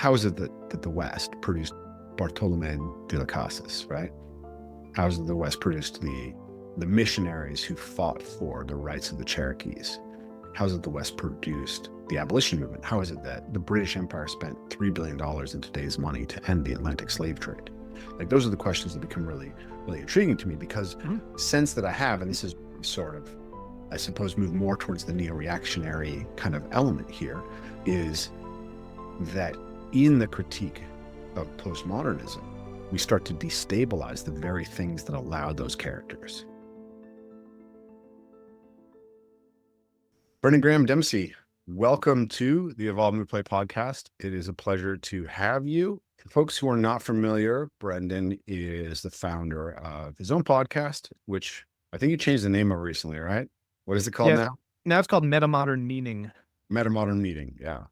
how is it that the West produced Bartolomé de las Casas, right? How is it the West produced the missionaries who fought for the rights of the Cherokees? How is it the West produced the abolition movement? How is it that the British Empire spent $3 billion in today's money to end the Atlantic slave trade? Like, those are the questions that become really, really intriguing to me, because the sense that I have, and this is sort of, I suppose, move more towards the neo-reactionary kind of element here, is that in the critique of postmodernism, we start to destabilize the very things that allowed those characters. Brendan Graham Dempsey, welcome to the Evolve Move Play podcast. It is a pleasure to have you. For folks who are not familiar, Brendan is the founder of his own podcast, which I think you changed the name of recently, right? What is it called now? Now it's called Metamodern Meaning. Metamodern Meaning, yeah.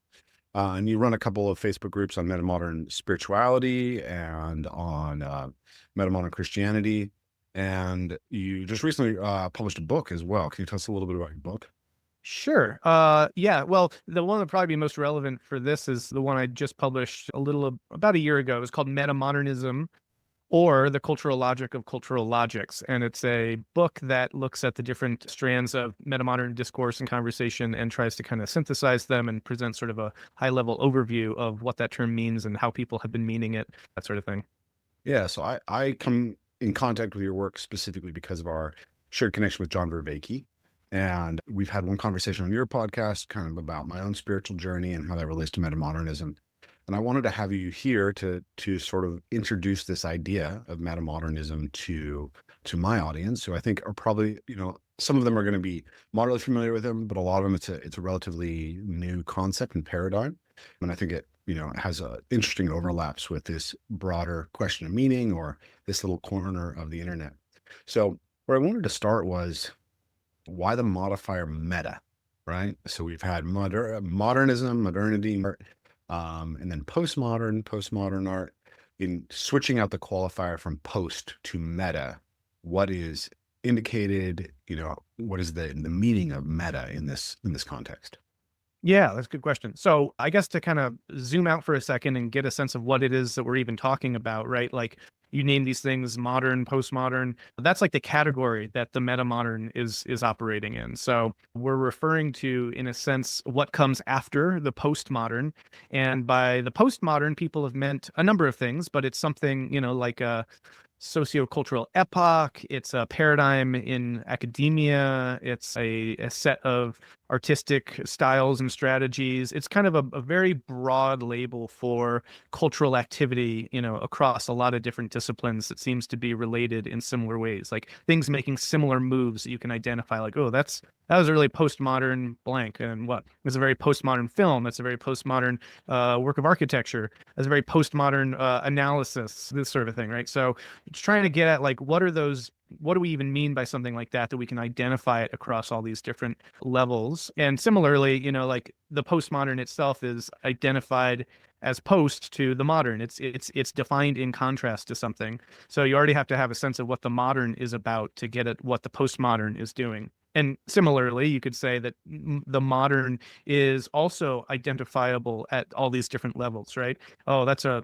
And you run a couple of Facebook groups on metamodern spirituality and on metamodern Christianity. And you just recently published a book as well. Can you tell us a little bit about your book? Sure. Yeah. Well, the one that probably be most relevant for this is the one I just published about a year ago. It was called Metamodernism, or The Cultural Logic of Cultural Logics. And it's a book that looks at the different strands of metamodern discourse and conversation and tries to kind of synthesize them and present sort of a high-level overview of what that term means and how people have been meaning it, that sort of thing. Yeah, so I come in contact with your work specifically because of our shared connection with John Vervaeke. And we've had one conversation on your podcast kind of about my own spiritual journey and how that relates to metamodernism. And I wanted to have you here to sort of introduce this idea of metamodernism to my audience, who I think are probably, some of them are going to be moderately familiar with them, but a lot of them it's a relatively new concept and paradigm. And I think it has interesting overlaps with this broader question of meaning, or this little corner of the internet. So where I wanted to start was, why the modifier meta, right? So we've had modernism, modernity, and then postmodern art. In switching out the qualifier from post to meta, what is indicated, what is the meaning of meta in this context? Yeah, that's a good question. So I guess to kind of zoom out for a second and get a sense of what it is that we're even talking about, right? Like, you name these things, modern, postmodern, that's like the category that the metamodern is operating in. So we're referring to, in a sense, what comes after the postmodern. And by the postmodern, people have meant a number of things, but it's something, like a sociocultural epoch. It's a paradigm in academia. It's a set of artistic styles and strategies. It's kind of a very broad label for cultural activity, across a lot of different disciplines that seems to be related in similar ways, like things making similar moves that you can identify, like, oh, that was a really postmodern blank. And what? It's a very postmodern film. That's a very postmodern work of architecture. That's a very postmodern analysis, this sort of thing, right? So it's trying to get at, like, what do we even mean by something like that we can identify it across all these different levels. And similarly, like, the postmodern itself is identified as post to the modern. It's defined in contrast to something. So you already have to have a sense of what the modern is about to get at what the postmodern is doing. And similarly, you could say that the modern is also identifiable at all these different levels, right? Oh, that's a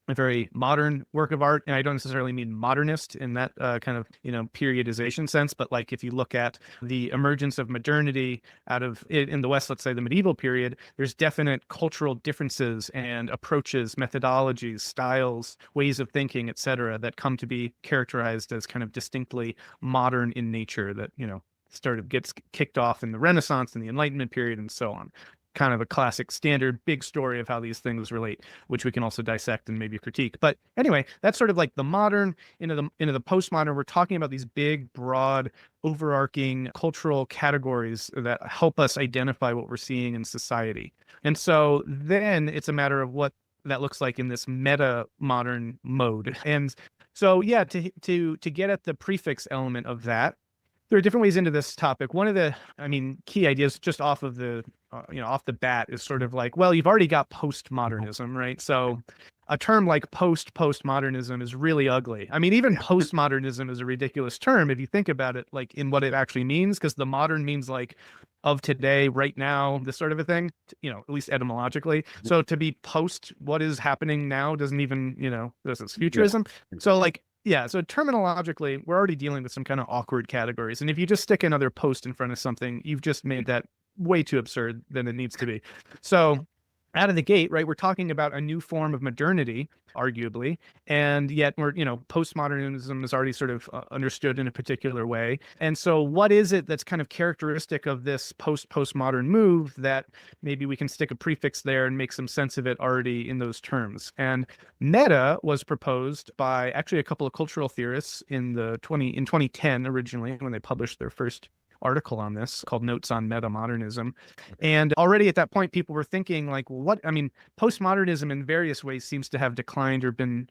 very modern work of art. And I don't necessarily mean modernist in that kind of, periodization sense, but like, if you look at the emergence of modernity out of in the West, let's say the medieval period, there's definite cultural differences and approaches, methodologies, styles, ways of thinking, et cetera, that come to be characterized as kind of distinctly modern in nature, that, sort of gets kicked off in the Renaissance and the Enlightenment period and so on. Kind of a classic standard big story of how these things relate, which we can also dissect and maybe critique. But anyway, that's sort of like the modern. Into the postmodern, we're talking about these big, broad, overarching cultural categories that help us identify what we're seeing in society. And so then it's a matter of what that looks like in this meta modern mode. And so, yeah, to get at the prefix element of that, there are different ways into this topic. One of the, key ideas just off of the, off the bat is sort of like, well, you've already got postmodernism, right? So a term like postmodernism is really ugly. Even postmodernism is a ridiculous term if you think about it, like in what it actually means, because the modern means like of today, right now, this sort of a thing, at least etymologically. So to be post what is happening now doesn't even, this is Yeah. futurism. So like, yeah, so terminologically, we're already dealing with some kind of awkward categories. And if you just stick another post in front of something, you've just made that way too absurd than it needs to be. So out of the gate, right, we're talking about a new form of modernity, arguably, and yet we're, postmodernism is already sort of understood in a particular way. And so what is it that's kind of characteristic of this postmodern move that maybe we can stick a prefix there and make some sense of it already in those terms? And meta was proposed by actually a couple of cultural theorists in 2010 originally, when they published their first article on this called Notes on Metamodernism. And already at that point, people were thinking like, well, postmodernism in various ways seems to have declined or been,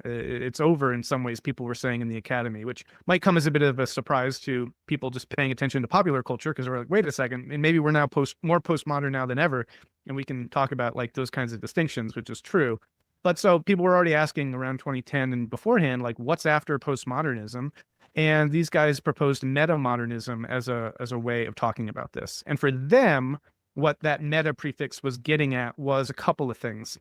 it's over in some ways, people were saying in the academy, which might come as a bit of a surprise to people just paying attention to popular culture, because we're like, wait a second, and maybe we're now more postmodern now than ever. And we can talk about like those kinds of distinctions, which is true. But so people were already asking around 2010 and beforehand, like, what's after postmodernism? And these guys proposed metamodernism as a way of talking about this. And for them, what that meta prefix was getting at was a couple of things.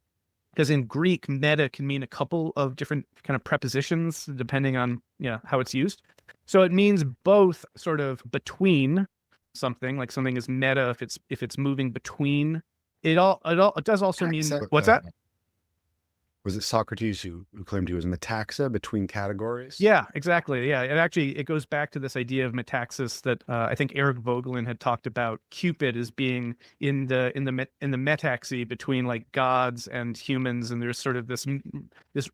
Because in Greek, meta can mean a couple of different kind of prepositions depending on how it's used. So it means both sort of between something, like something is meta if it's moving between. It does also mean what's that? Was it Socrates who claimed he was metaxa, between categories? Yeah, exactly. Yeah, it goes back to this idea of metaxis that I think Eric Vogelin had talked about Cupid as being in the metaxy between like gods and humans, and there's sort of this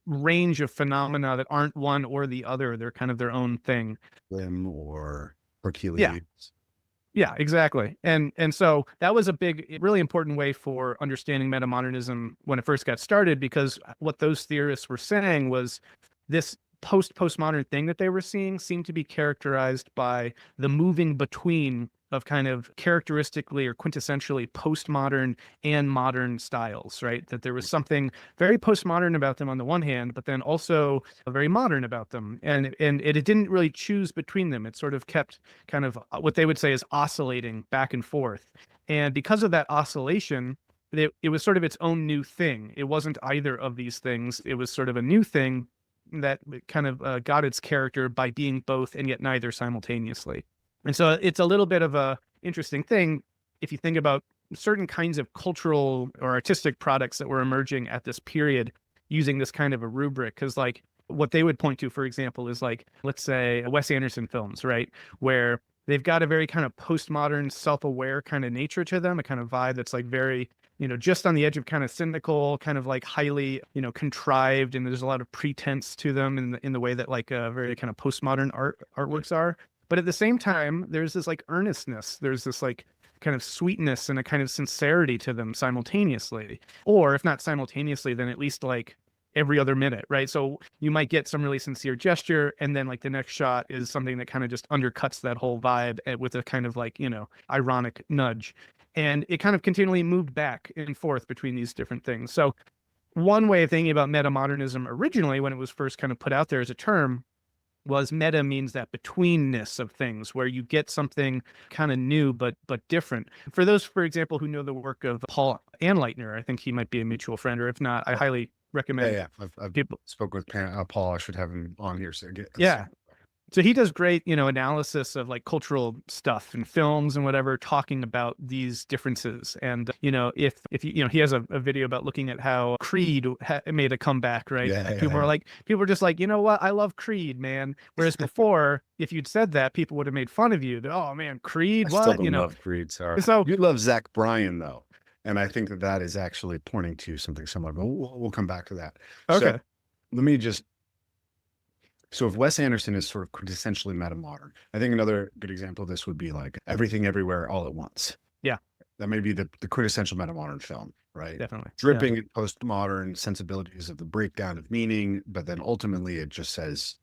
range of phenomena that aren't one or the other. They're kind of their own thing. Limb or Hercules. Yeah. Yeah, exactly. And so that was a really important way for understanding metamodernism when it first got started, because what those theorists were saying was this postmodern thing that they were seeing seemed to be characterized by the moving between of kind of characteristically or quintessentially postmodern and modern styles, right? That there was something very postmodern about them on the one hand, but then also very modern about them. And it didn't really choose between them. It sort of kept kind of what they would say is oscillating back and forth. And because of that oscillation, it was sort of its own new thing. It wasn't either of these things. It was sort of a new thing that kind of got its character by being both and yet neither simultaneously. And so it's a little bit of a interesting thing if you think about certain kinds of cultural or artistic products that were emerging at this period using this kind of a rubric. Because like what they would point to, for example, is like, let's say Wes Anderson films, right? Where they've got a very kind of postmodern, self-aware kind of nature to them, a kind of vibe that's like very, just on the edge of kind of cynical, kind of like highly, contrived, and there's a lot of pretense to them in the way that like very kind of postmodern artworks are. But at the same time, there's this like earnestness, there's this like kind of sweetness and a kind of sincerity to them simultaneously, or if not simultaneously, then at least like every other minute, right? So you might get some really sincere gesture, and then like the next shot is something that kind of just undercuts that whole vibe with a kind of like, ironic nudge. And it kind of continually moved back and forth between these different things. So one way of thinking about metamodernism originally, when it was first kind of put out there as a term, was meta means that betweenness of things where you get something kind of new but different. For those, for example, who know the work of Paul Anleitner, I think he might be a mutual friend, or if not, I highly recommend. Yeah. I've spoke with Paul. I should have him on here. Yeah. So he does great, analysis of like cultural stuff and films and whatever, talking about these differences. And, if he has a video about looking at how Creed made a comeback, right? Yeah, people are just like, you know what? I love Creed, man. Whereas before, if you'd said that, people would have made fun of you. Oh man, Creed, I what? still don't love Creed, sorry. So you love Zach Bryan though. And I think that is actually pointing to something similar, but we'll come back to that. Okay. So if Wes Anderson is sort of quintessentially metamodern, I think another good example of this would be like Everything Everywhere All at Once. Yeah. That may be the quintessential metamodern film, right? Definitely. Dripping in postmodern sensibilities of the breakdown of meaning, but then ultimately it just says,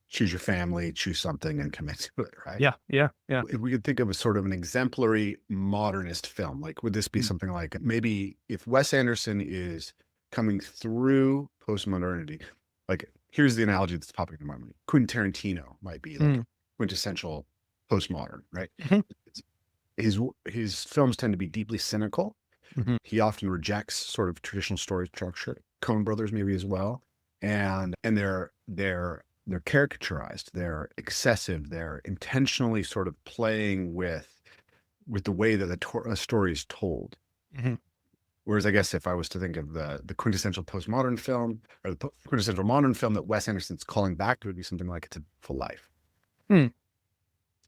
choose your family, choose something, and commit to it, right? Yeah. If we could think of a sort of an exemplary modernist film, like would this be something like maybe if Wes Anderson is coming through postmodernity, like here's the analogy that's popping in my mind. Quentin Tarantino might be like quintessential postmodern, right? his films tend to be deeply cynical. Mhm. He often rejects sort of traditional story structure. Coen Brothers maybe as well, and they're caricaturized. They're excessive. They're intentionally sort of playing with the way that a story is told. Mhm. Whereas I guess if I was to think of the quintessential postmodern film or the quintessential modern film that Wes Anderson's calling back to would be something like It's a Full Life, Hmm.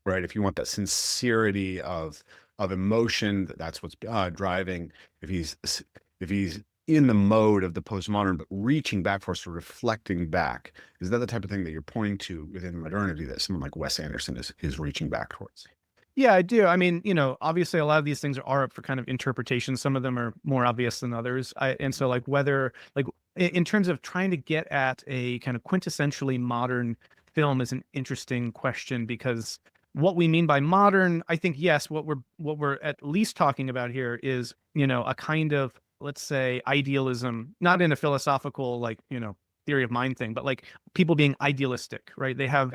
right? If you want that sincerity of emotion, that's what's driving. If he's in the mode of the postmodern, but reaching back for us, or reflecting back, is that the type of thing that you're pointing to within modernity that someone like Wes Anderson is reaching back towards? Yeah, I do. I mean, obviously a lot of these things are up for kind of interpretation. Some of them are more obvious than others. And so like whether like in terms of trying to get at a kind of quintessentially modern film is an interesting question because what we mean by modern, I think, yes, what we're at least talking about here is, a kind of, let's say, idealism, not in a philosophical, like, theory of mind thing, but like people being idealistic, right? They have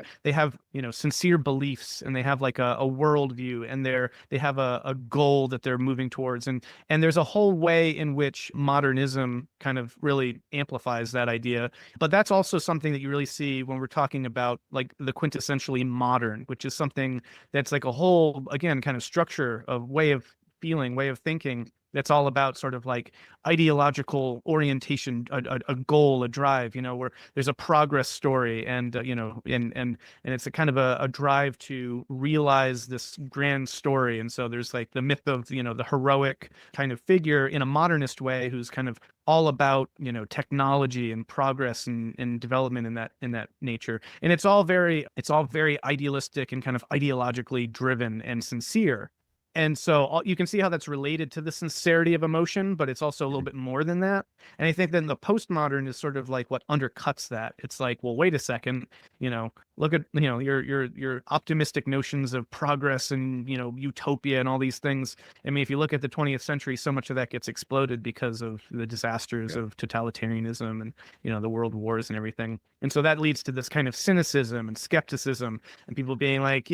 sincere beliefs, and they have like a worldview, and they have a goal that they're moving towards, and there's a whole way in which modernism kind of really amplifies that idea. But that's also something that you really see when we're talking about like the quintessentially modern, which is something that's like a whole, again, kind of structure of way of feeling, way of thinking, that's all about sort of like ideological orientation, a goal, a drive, where there's a progress story, and and it's a kind of a drive to realize this grand story. And so there's like the myth of, the heroic kind of figure in a modernist way, who's kind of all about, technology and progress and development in that nature. And it's all very idealistic and kind of ideologically driven and sincere. And so you can see how that's related to the sincerity of emotion, but it's also a little bit more than that. And I think then the postmodern is sort of like what undercuts that. It's like, well, wait a second, look at, your optimistic notions of progress and, utopia and all these things. I mean, if you look at the 20th century, so much of that gets exploded because of the disasters of totalitarianism and, the world wars and everything. And so that leads to this kind of cynicism and skepticism, and people being like,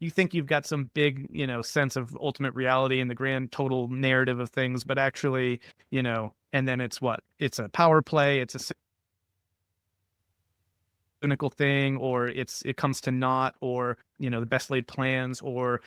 you think you've got some big, sense of ultimate reality and the grand total narrative of things, but actually, and then it's what? It's a power play, it's a cynical thing, or it comes to naught, or, the best laid plans, or,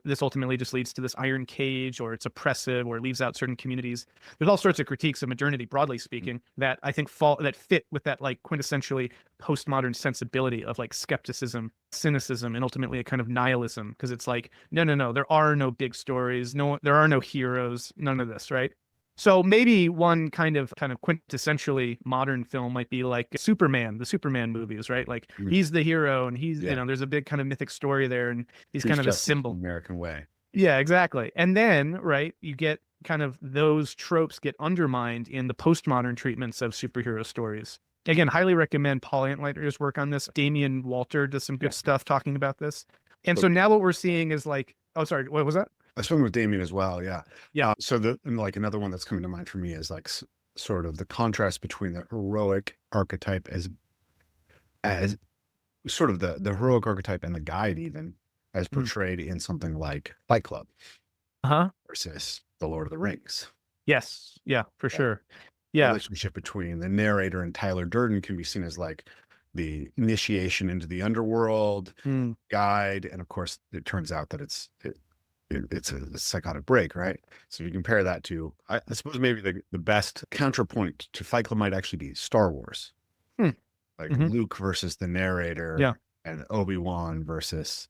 this ultimately just leads to this iron cage, or it's oppressive, or it leaves out certain communities. There's all sorts of critiques of modernity, broadly speaking, that I think that fit with that like quintessentially postmodern sensibility of like skepticism, cynicism, and ultimately a kind of nihilism, because it's like, no, there are no big stories, no, there are no heroes, none of this, right? So maybe one kind of quintessentially modern film might be like Superman, the Superman movies, right? Like Mm. he's the hero, and he's, Yeah. there's a big kind of mythic story there, and he's Preach kind of a justice in the symbol. American way. Yeah, exactly. And then, right, you get kind of those tropes get undermined in the postmodern treatments of superhero stories. Again, highly recommend Paul Antlider's work on this. Damian Walter does some good stuff talking about this. And so now what we're seeing is like, oh, sorry, what was that? I spoke with Damien as well. Yeah. Yeah. And like another one that's coming to mind for me is like sort of the contrast between the heroic archetype as sort of the heroic archetype and the guide, even as portrayed in something like Fight Club Uh-huh. versus The Lord of the Rings. Yes. Yeah, for Right? sure. The Yeah. relationship between the narrator and Tyler Durden can be seen as like the initiation into the underworld Mm. guide, and of course, it turns out that it's a psychotic break, right? So if you compare that to, I suppose maybe the best counterpoint to Fight Club might actually be Star Wars, Mm. like Hmm. Luke versus the narrator, Yeah. and Obi-Wan versus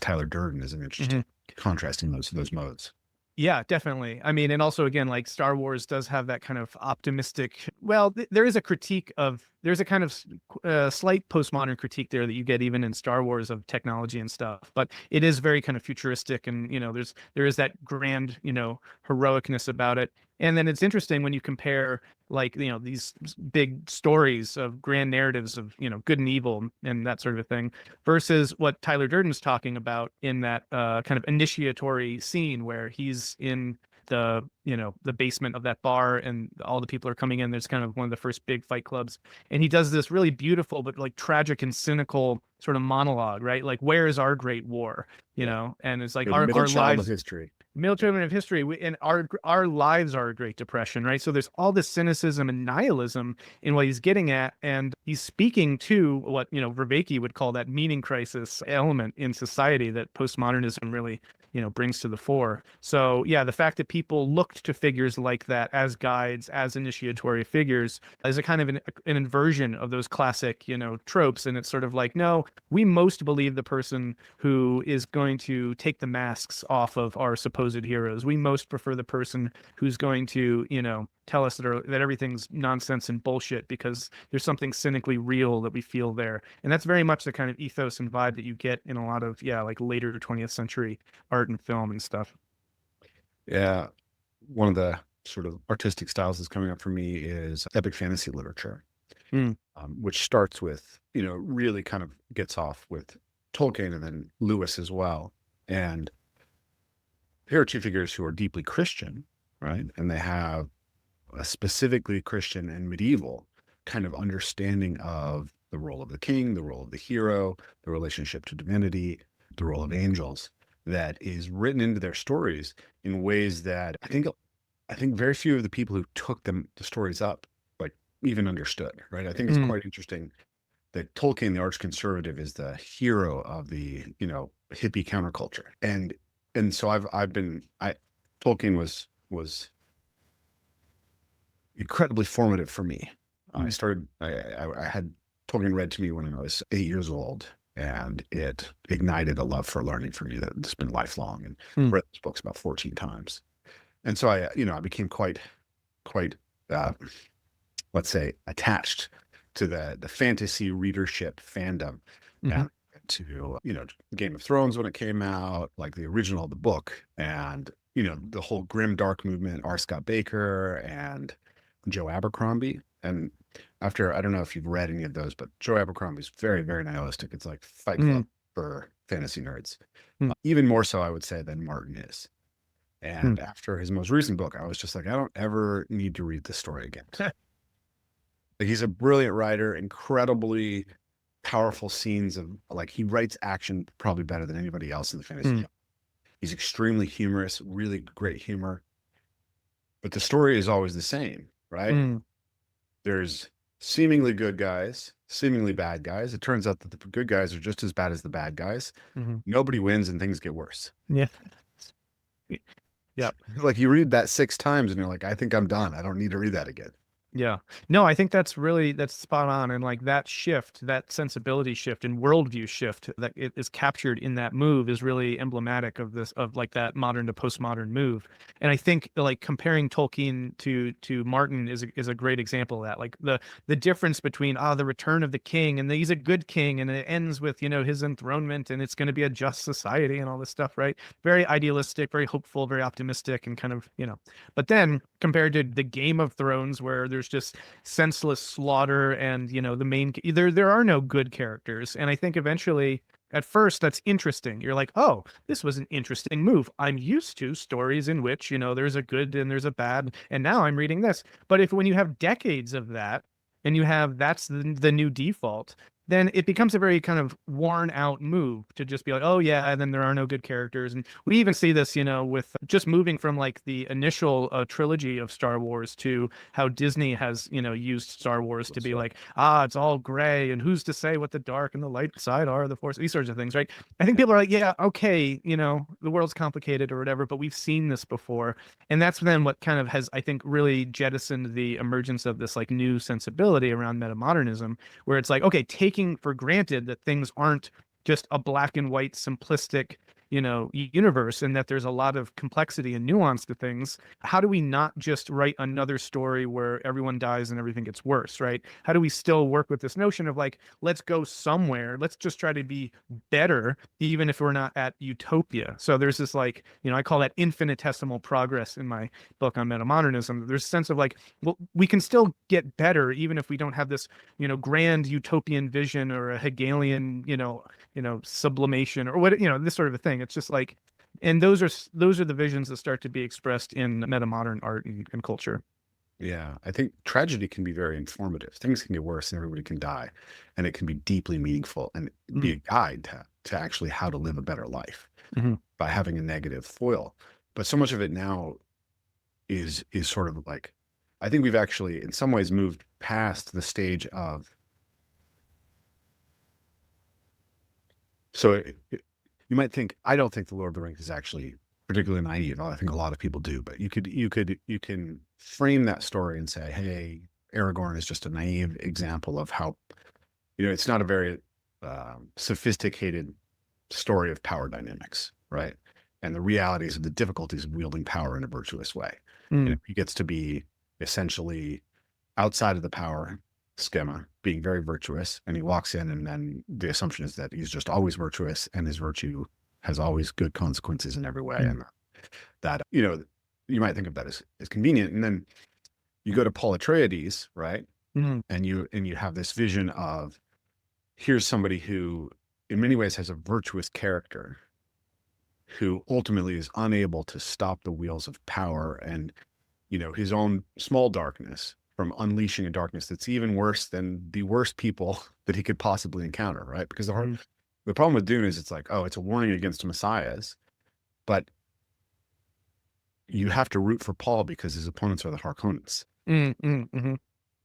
Tyler Durden is an Hmm. interesting contrast in those modes. Yeah, definitely. I mean, and also again, like Star Wars does have that kind of optimistic. Well, there is a critique of. There's a kind of slight postmodern critique there that you get even in Star Wars of technology and stuff. But it is very kind of futuristic, and there is that grand heroicness about it. And then it's interesting when you compare like these big stories of grand narratives of good and evil and that sort of a thing versus what Tyler Durden's talking about in that kind of initiatory scene where he's in the basement of that bar, and all the people are coming in. There's kind of one of the first big fight clubs, and he does this really beautiful but like tragic and cynical sort of monologue, right? Like, where is our great war? And it's like The middle our child of lives, history. military of history, and our lives are a Great Depression, right? So there's all this cynicism and nihilism in what he's getting at, and he's speaking to what Vervaeke would call that meaning crisis element in society that postmodernism really brings to the fore. So yeah, the fact that people looked to figures like that as guides, as initiatory figures, is a kind of an inversion of those classic tropes, and it's sort of like, no, we most believe the person who is going to take the masks off of our supposed heroes. We most prefer the person who's going to tell us that everything's nonsense and bullshit because there's something cynically real that we feel there. And that's very much the kind of ethos and vibe that you get in a lot of like later 20th century art and film and stuff. Yeah. One of the sort of artistic styles that's coming up for me is epic fantasy literature, which starts with, really kind of gets off with Tolkien and then Lewis as well. And here are two figures who are deeply Christian, right? And they have a specifically Christian and medieval kind of understanding of the role of the king, the role of the hero, the relationship to divinity, the role of angels, that is written into their stories in ways that I think very few of the people who took the stories up like even understood, right? I think it's quite interesting that Tolkien, the arch conservative, is the hero of the hippie counterculture, and so Tolkien was incredibly formative for me. I had Tolkien read to me when I was 8 years old, and it ignited a love for learning for me that's been lifelong, and read those books about 14 times. And so I became quite, let's say, attached to the fantasy readership fandom, and to Game of Thrones when it came out, like the original, the book, and the whole grim dark movement, R. Scott Baker and Joe Abercrombie. And after, I don't know if you've read any of those, but Joe Abercrombie's very, very nihilistic. It's like Fight Club for fantasy nerds. Even more so, I would say, than Martin is. And after his most recent book, I was just like, I don't ever need to read this story again. Like, he's a brilliant writer, incredibly powerful scenes of, like, he writes action probably better than anybody else in the fantasy. He's extremely humorous, really great humor. But the story is always the same, right? There's seemingly good guys, seemingly bad guys. It turns out that the good guys are just as bad as the bad guys. Nobody wins and things get worse. Yeah. Yeah. Like, you read that 6 times and you're like, I think I'm done. I don't need to read that again. Yeah. No, I think that's spot on. And like that shift, that sensibility shift and worldview shift that it is captured in that move is really emblematic of like that modern to postmodern move. And I think like comparing Tolkien to Martin is a great example of that. Like the difference between the return of the king, and he's a good king, and it ends with his enthronement, and it's going to be a just society and all this stuff, right? Very idealistic, very hopeful, very optimistic, and kind of But then compared to the Game of Thrones, where there's just senseless slaughter, and the main there are no good characters. And I think eventually, at first, that's interesting. You're like, oh, this was an interesting move. I'm used to stories in which there's a good and there's a bad, and now I'm reading this. But when you have decades of that, and that's the new default, then it becomes a very kind of worn out move to just be like, oh yeah, and then there are no good characters. And we even see this, with just moving from like the initial trilogy of Star Wars to how Disney has, used Star Wars to be like, it's all gray, and who's to say what the dark and the light side are of the Force, these sorts of things, right? I think people are like, yeah, okay, the world's complicated or whatever, but we've seen this before. And that's then what kind of has, I think, really jettisoned the emergence of this like new sensibility around metamodernism, where it's like, okay, taking for granted that things aren't just a black and white simplistic universe, and that there's a lot of complexity and nuance to things. How do we not just write another story where everyone dies and everything gets worse, right? How do we still work with this notion of like, let's go somewhere, let's just try to be better, even if we're not at utopia? So there's this like, I call that infinitesimal progress in my book on metamodernism. There's a sense of like, well, we can still get better even if we don't have this grand utopian vision or a Hegelian sublimation or what, this sort of a thing. It's just like, And those are the visions that start to be expressed in metamodern art and culture. Yeah, I think tragedy can be very informative. Things can get worse and everybody can die, and it can be deeply meaningful and be Mm-hmm. a guide to actually how to live a better life Mm-hmm. by having a negative foil. But so much of it now is sort of like, I think we've actually in some ways moved past the stage of, so you might think, I don't think the Lord of the Rings is actually particularly naive. I think a lot of people do, but you can frame that story and say, hey, Aragorn is just a naive example of how, it's not a very sophisticated story of power dynamics, right? And the realities of the difficulties of wielding power in a virtuous way. Mm. He gets to be essentially outside of the power schema, being very virtuous, and he walks in, and then the assumption is that he's just always virtuous, and his virtue has always good consequences in every way, Mm. and that you might think of that as convenient, and then you go to Paul Atreides, right? Mm. And you have this vision of, here's somebody who in many ways has a virtuous character who ultimately is unable to stop the wheels of power and his own small darkness from unleashing a darkness that's even worse than the worst people that he could possibly encounter, right? Because Mm. the problem with Dune is it's like, oh, it's a warning against messiahs, but you have to root for Paul because his opponents are the Harkonnens, Mm. Mm. Mm.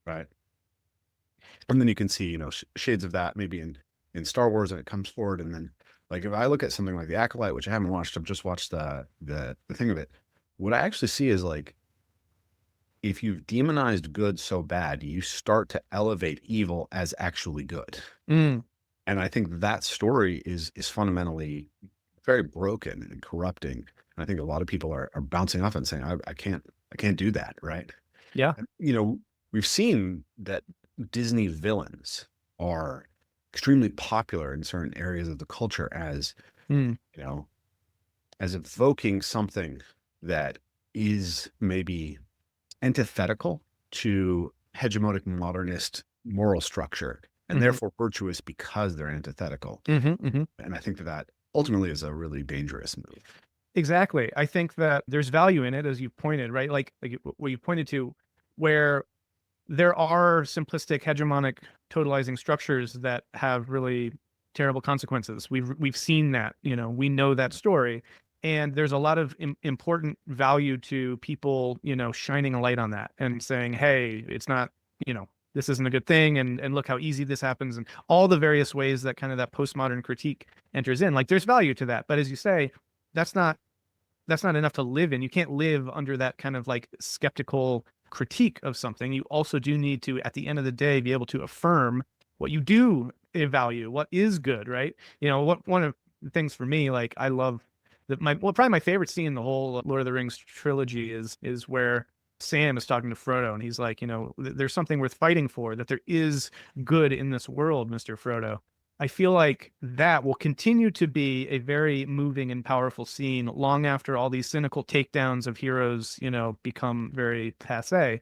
right? And then you can see, shades of that maybe in Star Wars, and it comes forward. And then, like, if I look at something like The Acolyte, which I haven't watched, I've just watched the thing of it. What I actually see is, like, if you've demonized good so bad, you start to elevate evil as actually good. Mm. And I think that story is fundamentally very broken and corrupting. And I think a lot of people are bouncing off and saying, I can't do that, right? Yeah. And, we've seen that Disney villains are extremely popular in certain areas of the culture as, Mm. you know, as evoking something that is maybe antithetical to hegemonic modernist moral structure, and Mm-hmm. therefore virtuous because they're antithetical. Mm-hmm. Mm-hmm. And I think that ultimately is a really dangerous move. Exactly. I think that there's value in it, as you pointed, right? Like what you pointed to, where there are simplistic hegemonic totalizing structures that have really terrible consequences. We've seen that, we know that story. And there's a lot of important value to people, shining a light on that and saying, hey, it's not, this isn't a good thing. And look how easy this happens. And all the various ways that kind of that postmodern critique enters in. Like there's value to that. But as you say, that's not that's not enough to live in. You can't live under that kind of like skeptical critique of something. You also do need to, at the end of the day, be able to affirm what you do value, what is good, right? One of the things for me, like I love that probably my favorite scene in the whole Lord of the Rings trilogy is where Sam is talking to Frodo and he's like, there's something worth fighting for, that there is good in this world, Mr. Frodo. I feel like that will continue to be a very moving and powerful scene long after all these cynical takedowns of heroes, become very passé.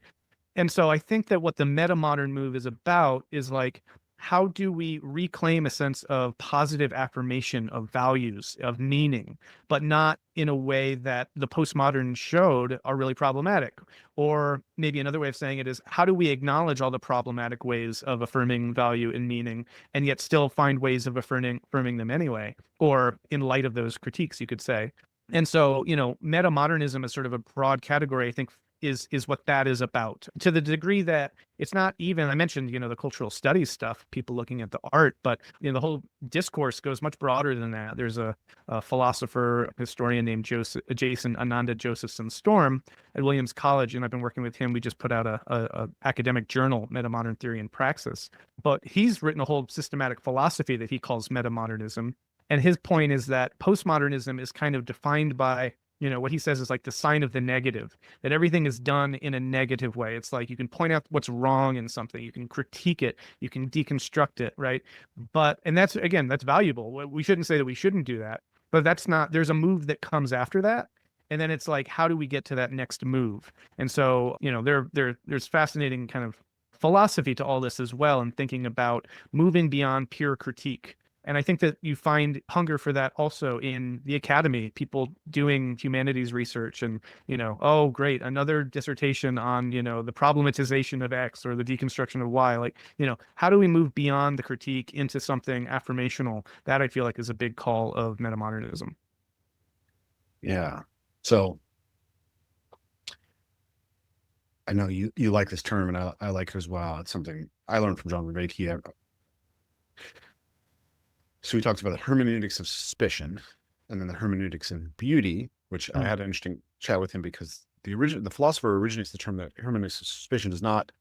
And so I think that what the meta modern move is about is like, how do we reclaim a sense of positive affirmation of values, of meaning, but not in a way that the postmodern showed are really problematic? Or maybe another way of saying it is, how do we acknowledge all the problematic ways of affirming value and meaning, and yet still find ways of affirming them anyway, or in light of those critiques, you could say. And so, meta modernism is sort of a broad category, I think, is what that is about, to the degree that it's not even, I mentioned, the cultural studies stuff, people looking at the art, but the whole discourse goes much broader than that. There's a philosopher historian named Jason Ananda Josephson Storm at Williams College, and I've been working with him. We just put out a academic journal, Metamodern Theory and Praxis, but he's written a whole systematic philosophy that he calls metamodernism. And his point is that postmodernism is kind of defined by, what he says is like the sign of the negative, that everything is done in a negative way. It's like you can point out what's wrong in something, you can critique it, you can deconstruct it, right? And that's, again, that's valuable. We shouldn't say that we shouldn't do that, but there's a move that comes after that. And then it's like, how do we get to that next move? And so, there's fascinating kind of philosophy to all this as well, and thinking about moving beyond pure critique And I think that you find hunger for that also in the academy, people doing humanities research and, oh, great, another dissertation on, the problematization of X or the deconstruction of Y. Like, how do we move beyond the critique into something affirmational? That I feel like is a big call of metamodernism. Yeah. So I know you like this term, and I like it as well. It's something I learned from John Vervaeke. So he talks about the hermeneutics of suspicion, and then the hermeneutics of beauty, which I Mm, had an interesting chat with him because the philosopher originates the term that hermeneutics of suspicion does not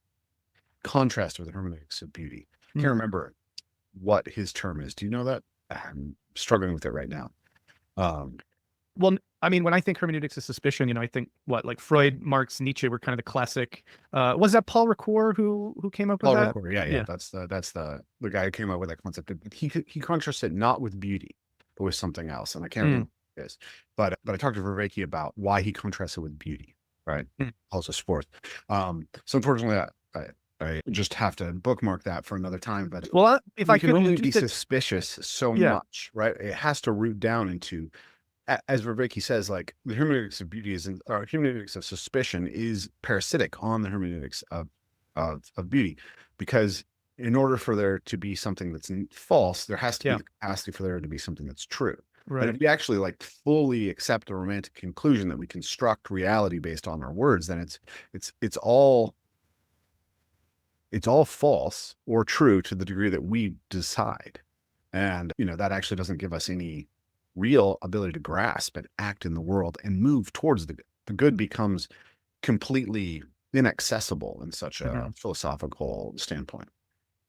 contrast with the hermeneutics of beauty. I mm. can't remember what his term is. Do you know that? I'm struggling with it right now. Um, Well, I mean, when I think hermeneutics of suspicion, I think what, like Freud, Marx, Nietzsche were kind of the classic. Was that Paul Ricoeur who came up with Paul that? Ricoeur, yeah, Yeah. that's the guy who came up with that concept. He contrasts it not with beauty, but with something else, and I can't Mm, remember what it is. But I talked to Vervaeke about why he contrasts it with beauty, right? mm. Also sports. So unfortunately, I just have to bookmark that for another time. But Well, if I we can could only be just to, suspicious so yeah. much, right? It has to root down into, as Vervaeke says, like the hermeneutics of beauty is, or hermeneutics of suspicion is parasitic on the hermeneutics of beauty, because in order for there to be something that's false, there has to be Yeah. the capacity for there to be something that's true. And Right. if we actually like fully accept a romantic conclusion that we construct reality based on our words, then it's all false or true to the degree that we decide. And, that actually doesn't give us any real ability to grasp and act in the world and move towards the good. The good becomes completely inaccessible in such a Mhm. philosophical standpoint.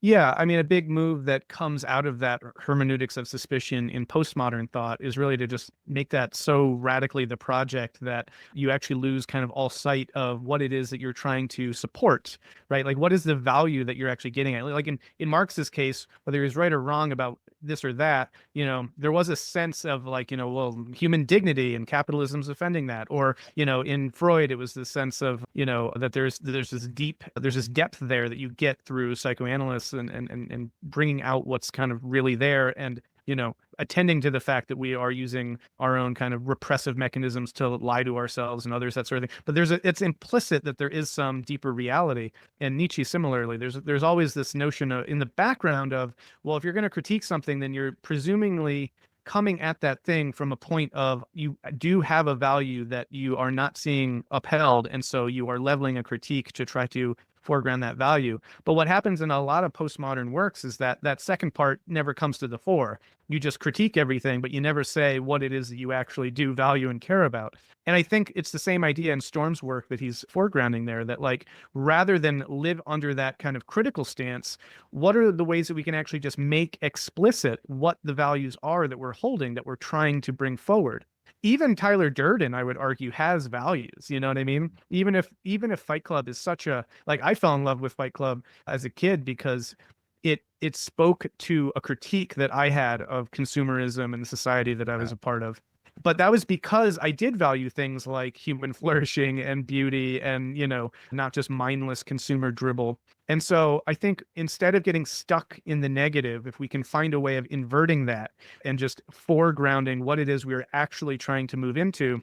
Yeah, I mean, a big move that comes out of that hermeneutics of suspicion in postmodern thought is really to just make that so radically the project that you actually lose kind of all sight of what it is that you're trying to support, right? Like, what is the value that you're actually getting at? Like in Marx's case, whether he was right or wrong about this or that, there was a sense of like, well, human dignity and capitalism's offending that. Or, in Freud, it was the sense of, that there's this depth there that you get through psychoanalysts and bringing out what's kind of really there and attending to the fact that we are using our own kind of repressive mechanisms to lie to ourselves and others, that sort of thing. But it's implicit that there is some deeper reality. And Nietzsche similarly, there's always this notion of, in the background of, well, if you're going to critique something, then you're presumingly coming at that thing from a point of you do have a value that you are not seeing upheld, and so you are leveling a critique to try to foreground that value. But what happens in a lot of postmodern works is that that second part never comes to the fore. You just critique everything, but you never say what it is that you actually do value and care about. And I think it's the same idea in Storm's work that he's foregrounding there, that like rather than live under that kind of critical stance, what are the ways that we can actually just make explicit what the values are that we're holding, that we're trying to bring forward? Even Tyler Durden, I would argue, has values. You know what I mean? Even if Fight Club is such a, like, I fell in love with Fight Club as a kid because it spoke to a critique that I had of consumerism and the society that I was Yeah. a part of. But that was because I did value things like human flourishing and beauty and, not just mindless consumer dribble. And so I think instead of getting stuck in the negative, if we can find a way of inverting that and just foregrounding what it is we're actually trying to move into,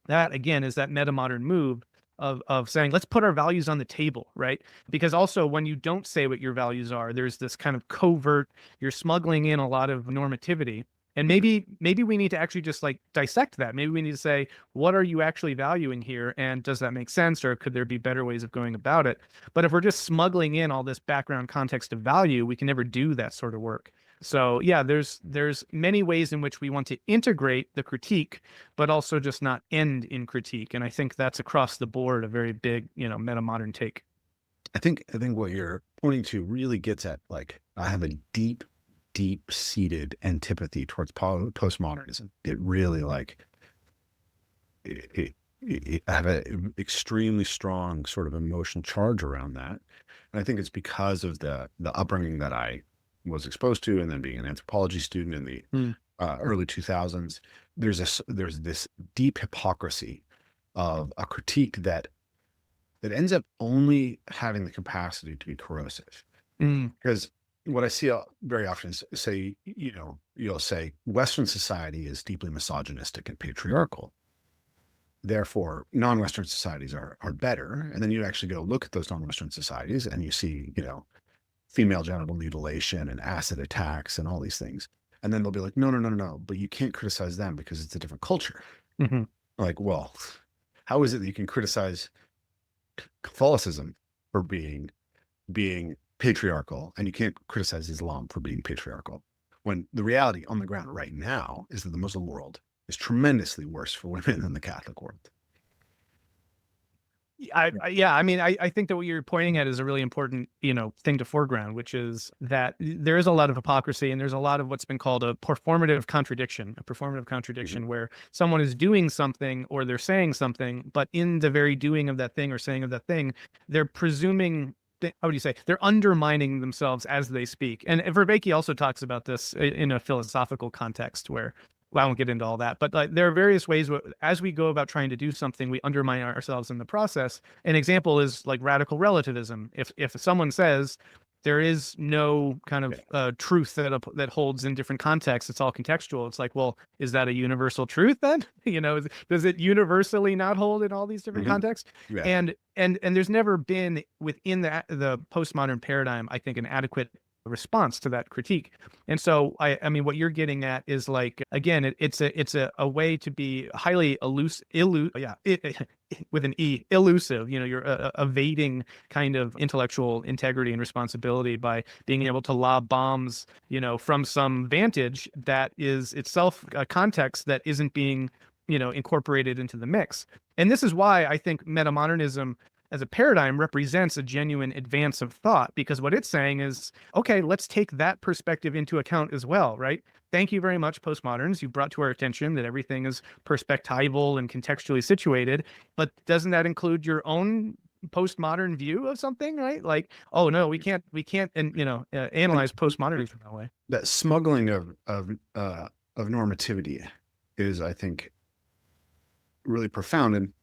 that again is that metamodern move of saying, let's put our values on the table, right? Because also when you don't say what your values are, there's this kind of covert, you're smuggling in a lot of normativity. And maybe we need to actually just like dissect that. Maybe we need to say, what are you actually valuing here? And does that make sense? Or could there be better ways of going about it? But if we're just smuggling in all this background context of value, we can never do that sort of work. So yeah, there's many ways in which we want to integrate the critique, but also just not end in critique. And I think that's across the board a very big, meta-modern take. I think what you're pointing to really gets at, like, I have a deep seated antipathy towards postmodernism. It really like I have an extremely strong sort of emotional charge around that, and I think it's because of the upbringing that I was exposed to, and then being an anthropology student in the Mm, early 2000s. There's this deep hypocrisy of a critique that ends up only having the capacity to be corrosive, mm, because what I see very often is say, you'll say Western society is deeply misogynistic and patriarchal. Therefore, non-Western societies are better. And then you actually go look at those non-Western societies and you see, female genital mutilation and acid attacks and all these things. And then they'll be like, no, no, no, no, no, but you can't criticize them because it's a different culture. Hmm. Like, well, how is it that you can criticize Catholicism for being patriarchal and you can't criticize Islam for being patriarchal? When the reality on the ground right now is that the Muslim world is tremendously worse for women than the Catholic world. Yeah, I mean, I think that what you're pointing at is a really important, thing to foreground, which is that there is a lot of hypocrisy and there's a lot of what's been called a performative contradiction, where someone is doing something or they're saying something, but in the very doing of that thing or saying of that thing, they're presuming, how would you say, they're undermining themselves as they speak. And Vervaeke also talks about this in a philosophical context where, well, I won't get into all that, but like there are various ways as we go about trying to do something, we undermine ourselves in the process. An example is like radical relativism. If someone says there is no kind of truth that holds in different contexts, it's all contextual. It's like, well, is that a universal truth then? Does it universally not hold in all these different contexts? Yeah. And there's never been within the postmodern paradigm, I think, an adequate response to that critique. And so I mean what you're getting at is like, again, it's a way to be highly elusive, with an elusive, you're evading kind of intellectual integrity and responsibility by being able to lob bombs, from some vantage that is itself a context that isn't being, incorporated into the mix. And this is why I think metamodernism as a paradigm represents a genuine advance of thought, because what it's saying is, okay, let's take that perspective into account as well, right? Thank you very much, postmoderns. You brought to our attention that everything is perspectival and contextually situated, but doesn't that include your own postmodern view of something, right? Like, oh no, we can't, and analyze postmodernism that way. That smuggling of normativity is, I think, really profound. And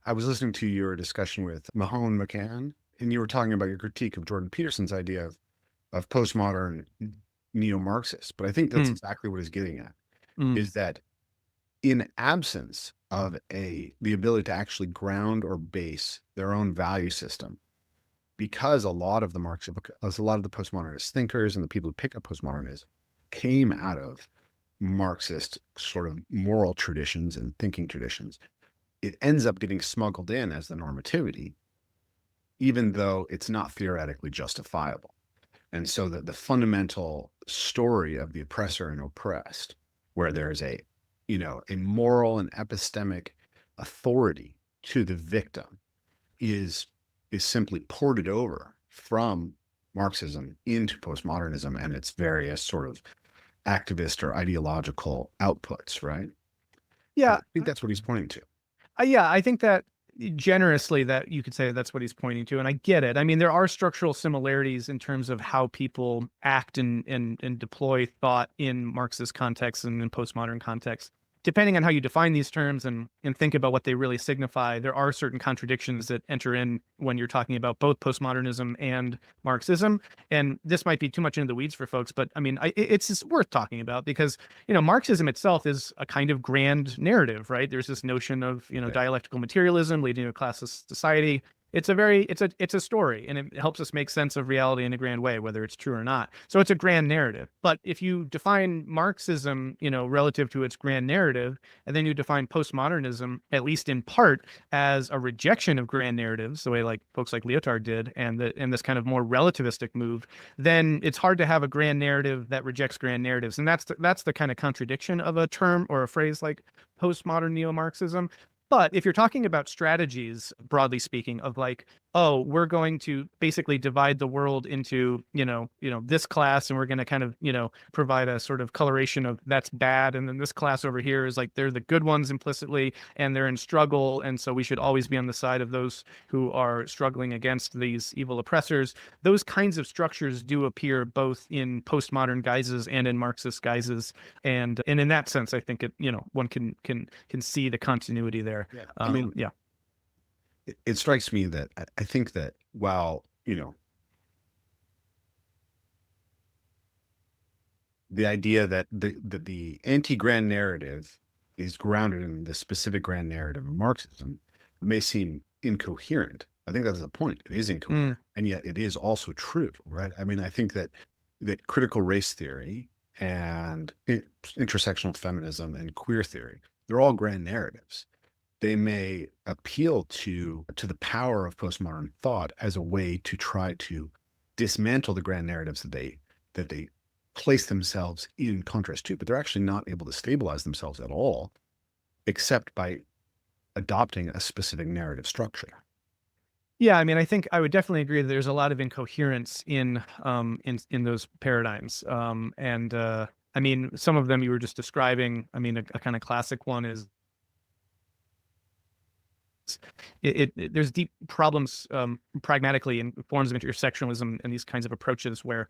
I was listening to your discussion with Mahone McCann, and you were talking about your critique of Jordan Peterson's idea of postmodern neo-Marxist. But I think that's exactly what he's getting at, is that in absence of the ability to actually ground or base their own value system, because a lot of the postmodernist thinkers and the people who pick up postmodernism came out of Marxist sort of moral traditions and thinking traditions, it ends up getting smuggled in as the normativity, even though it's not theoretically justifiable. And so the fundamental story of the oppressor and oppressed, where there's a moral and epistemic authority to the victim, is simply ported over from Marxism into postmodernism and its various sort of activist or ideological outputs, right? Yeah, I think that's what he's pointing to. Yeah, I think that generously that you could say that's what he's pointing to, and I get it. I mean, there are structural similarities in terms of how people act and deploy thought in Marxist context and in postmodern context. Depending on how you define these terms and think about what they really signify, there are certain contradictions that enter in when you're talking about both postmodernism and Marxism. And this might be too much into the weeds for folks, but I mean, it's just worth talking about because, Marxism itself is a kind of grand narrative, right? There's this notion of, dialectical materialism leading to a classless society. It's a story, and it helps us make sense of reality in a grand way, whether it's true or not. So it's a grand narrative. But if you define Marxism, relative to its grand narrative, and then you define postmodernism, at least in part, as a rejection of grand narratives, the way like folks like Lyotard did, and this kind of more relativistic move, then it's hard to have a grand narrative that rejects grand narratives. And that's the kind of contradiction of a term or a phrase like postmodern neo-Marxism. But if you're talking about strategies, broadly speaking, of like, oh, we're going to basically divide the world into, this class, and we're going to kind of, provide a sort of coloration of that's bad. And then this class over here is like, they're the good ones implicitly, and they're in struggle. And so we should always be on the side of those who are struggling against these evil oppressors. Those kinds of structures do appear both in postmodern guises and in Marxist guises. And in that sense, I think one can see the continuity there. Yeah. I mean, yeah. It strikes me that I think that while, the idea that the anti-grand narrative is grounded in the specific grand narrative of Marxism may seem incoherent. I think that's the point. It is incoherent, and yet it is also true, right? I mean, I think that critical race theory and intersectional feminism and queer theory, they're all grand narratives. They may appeal to the power of postmodern thought as a way to try to dismantle the grand narratives that they place themselves in contrast to, but they're actually not able to stabilize themselves at all, except by adopting a specific narrative structure. Yeah, I mean, I think I would definitely agree that there's a lot of incoherence in those paradigms. I mean, some of them you were just describing. I mean, a kind of classic one is there's deep problems pragmatically in forms of intersectionalism and these kinds of approaches where,